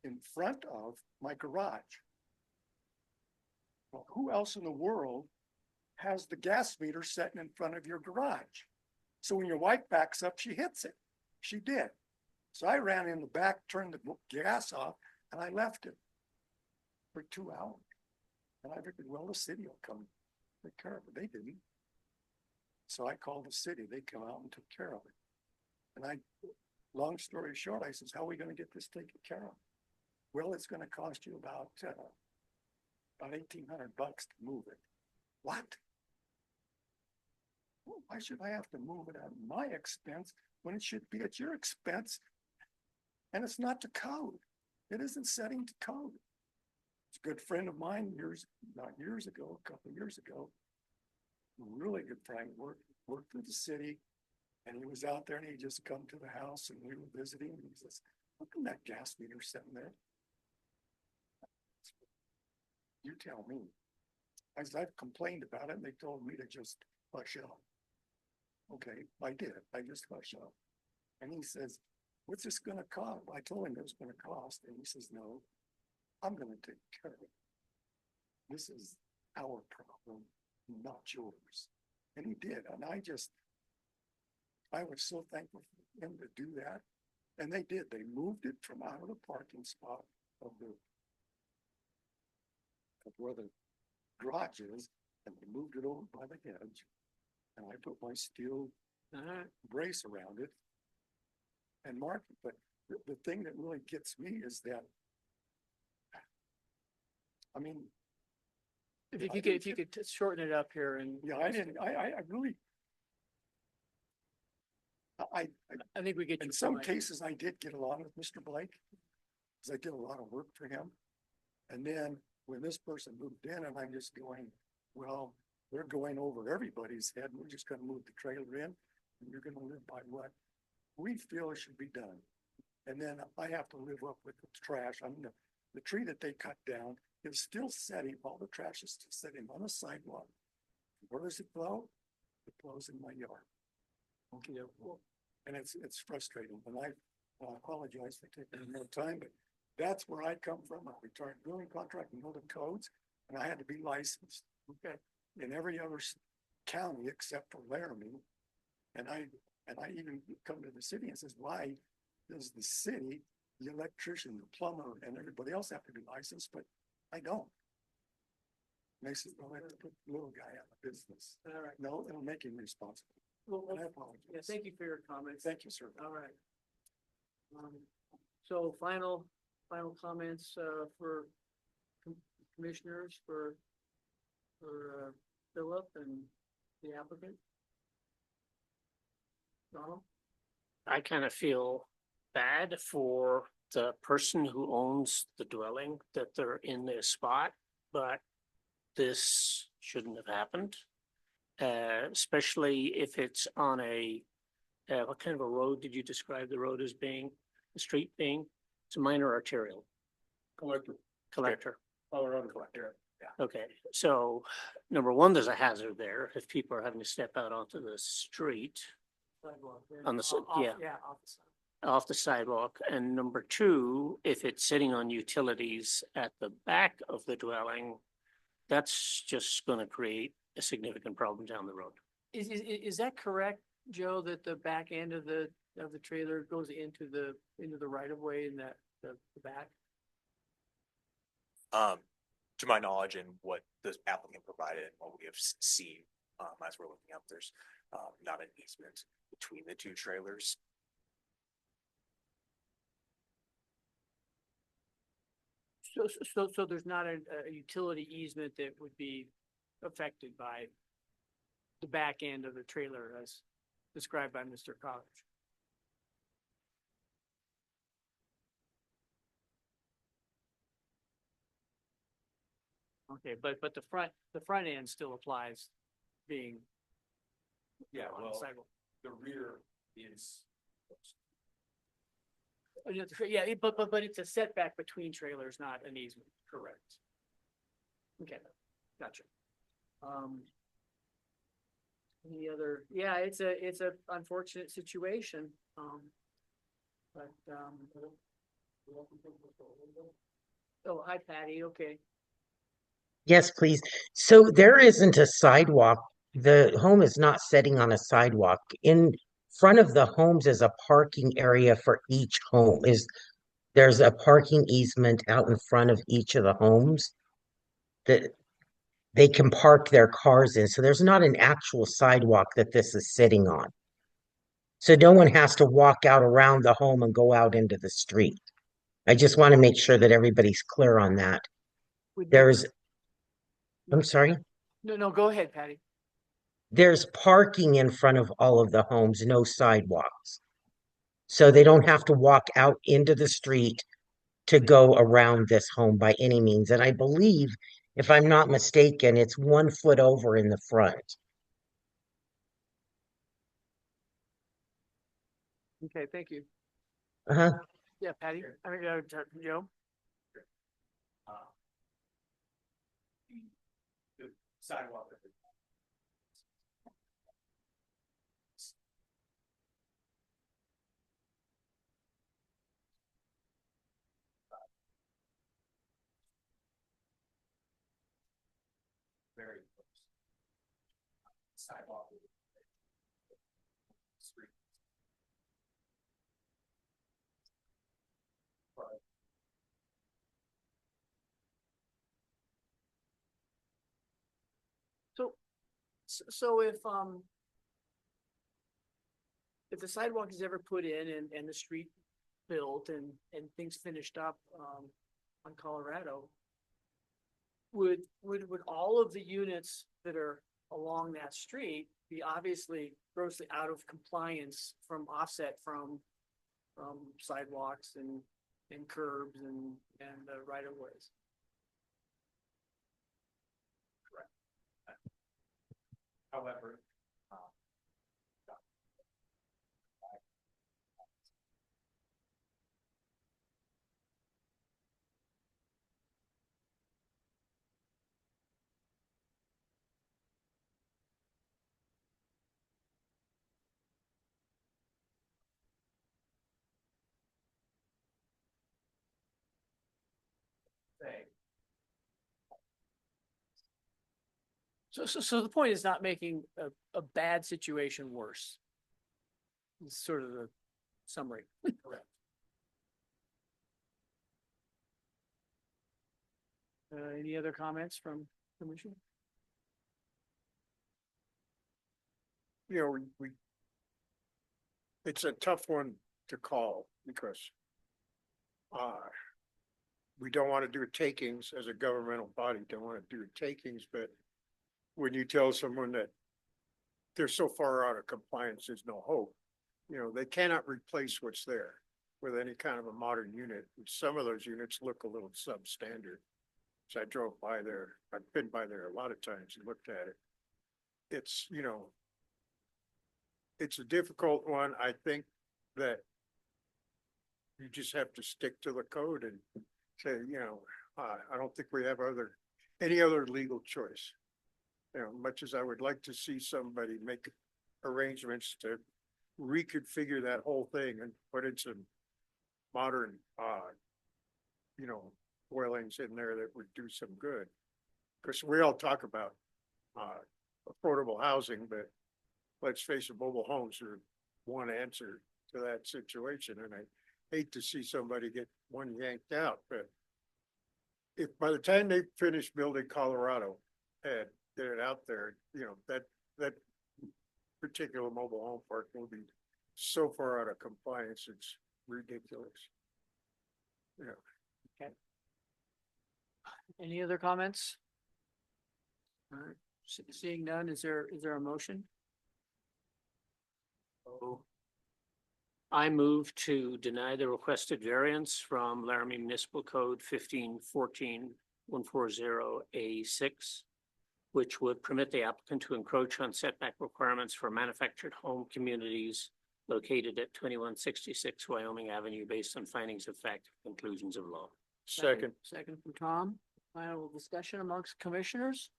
in front of my garage. Well, who else in the world has the gas meter sitting in front of your garage? So when your wife backs up, she hits it. She did. So I ran in the back, turned the gas off, and I left it for 2 hours. And I figured, well, the city will come take care of it. They didn't. So I called the city. They come out and took care of it. And long story short, I says, how are we going to get this taken care of? Well, it's going to cost you about $1,800 to move it. What? Well, why should I have to move it at my expense when it should be at your expense? And it's not to code. It isn't setting to code. It's a good friend of mine a couple of years ago, a really good friend, worked for the city, and he was out there and he just come to the house and we were visiting and he says, look at that gas meter sitting there. You tell me. I've complained about it and they told me to just hush up. Okay, I did. I just hush up. And he says, what's this going to cost? I told him it was going to cost. And he says, no, I'm gonna take care of it. This is our problem, not yours. And he did, and I was so thankful for him to do that. And they did, they moved it from out of the parking spot of where the garage is, and they moved it over by the hedge. And I put my steel brace around it and marked it. But the thing that really gets me is that, I mean, If you could shorten it up here and. yeah, I really, I, I think we get in your some point. cases, I did get along with Mr. Blake. Cause I did a lot of work for him. And then when this person moved in and I'm just going, well, they're going over everybody's head. We're just gonna move the trailer in and you're gonna live by what we feel should be done. And then I have to live up with the trash. I mean, the tree that they cut down is still setting, all the trash is still sitting on the sidewalk. Where does it blow? It blows in my yard. Okay, and it's frustrating, and I apologize for taking more time, but that's where I come from. I'm a retired building contractor, know the codes, and I had to be licensed. Okay, in every other county except for Laramie, and I even come to the city and says, why does the city, the electrician, the plumber, and everybody else have to be licensed, but I don't? And they said, well, I have to put the little guy out of business. All right, no, it'll make him responsible. Well, And I apologize. yeah, thank you for your comments. Thank you, sir. All right. So final comments, for commissioners for Philip and the applicant? Donald? I kind of feel bad for the person who owns the dwelling that they're in this spot, but this shouldn't have happened. Especially if it's on a, what kind of a road did you describe the road as being, the street being? It's a minor arterial. Collector. Colorado collector. Yeah. Okay, so number one, there's a hazard there if people are having to step out onto the street. On the, yeah. Off the side. Off the sidewalk. And number two, if it's sitting on utilities at the back of the dwelling, that's just gonna create a significant problem down the road. Is that correct, Joe, that the back end of the trailer goes into the right of way in the back? To my knowledge and what the applicant provided and what we have seen, as we're looking up, there's, not an easement between the two trailers. So there's not a utility easement that would be affected by the back end of the trailer as described by Mr. College? Okay, but the front end still applies being. Yeah, on the well, sidewalk. the rear is. Oh, yeah, but it's a setback between trailers, not an easement. Correct. Okay, gotcha. Any other, yeah, it's a unfortunate situation, but, oh, hi Patty, okay. Yes, please. So there isn't a sidewalk. The home is not sitting on a sidewalk. In front of the homes is a parking area for each home. There's a parking easement out in front of each of the homes that they can park their cars in. So there's not an actual sidewalk that this is sitting on. So no one has to walk out around the home and go out into the street. I just want to make sure that everybody's clear on that. I'm sorry. No, go ahead, Patty. There's parking in front of all of the homes, no sidewalks. So they don't have to walk out into the street to go around this home by any means. And I believe, if I'm not mistaken, it's 1 foot over in the front. Okay, thank you. Uh-huh. Yeah, Patty, I mean, Joe? The sidewalk. very close. Sidewalk. Street. So if the sidewalk is ever put in and the street built and things finished up, on Colorado, would all of the units that are along that street be obviously grossly out of compliance from offset from sidewalks and curbs and right of ways? However, say, So the point is not making a bad situation worse. It's sort of the summary. correct. Any other comments from commission? You know, it's a tough one to call because we don't want to do takings as a governmental body, don't want to do takings, but when you tell someone that they're so far out of compliance, there's no hope. You know, they cannot replace what's there with any kind of a modern unit. Some of those units look a little substandard. So I drove by there, I've been by there a lot of times and looked at it. It's, you know, it's a difficult one. I think that you just have to stick to the code and say, you know, I don't think we have any other legal choice. You know, much as I would like to see somebody make arrangements to reconfigure that whole thing and put in some modern, you know, dwellings in there that would do some good. Because we all talk about affordable housing, but let's face it, mobile homes are one answer to that situation. And I hate to see somebody get one yanked out, but if by the time they finish building Colorado and get it out there, you know, that particular mobile home park will be so far out of compliance, it's ridiculous. Yeah. Okay. Any other comments? All right, seeing none, is there a motion? So I move to deny the requested variance from Laramie Municipal Code 1514-140A6, which would permit the applicant to encroach on setback requirements for manufactured home communities located at 2166 Wyoming Avenue based on findings of fact and conclusions of law. Second. Second from Tom. Final discussion amongst commissioners?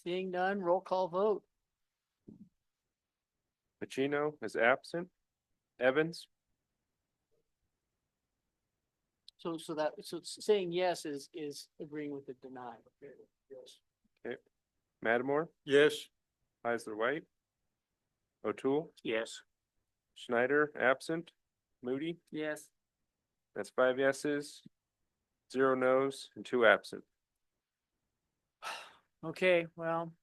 Seeing none, roll call vote. Pacino is absent. Evans, So saying yes is agreeing with the deny. Yes. Matamore, Yes. Heisler White, O'Toole, Yes. Schneider, absent. Moody, Yes. that's 5 yeses, 0 nos, and 2 absent. Okay, well,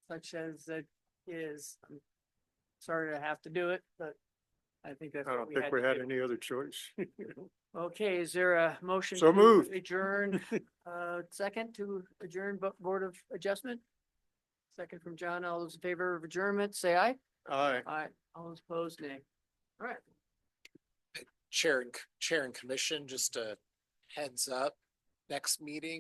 such as it is, I'm sorry to have to do it, but I think that's I what don't we think had we to had do. any other choice. Okay, is there a motion? So to moved. Adjourn, second to adjourn Board of Adjustment? Second from John. All those in favor of adjournment, say aye. Aye. Aye. All those opposed, nay. All right. Chair and commission, just a heads up, next meeting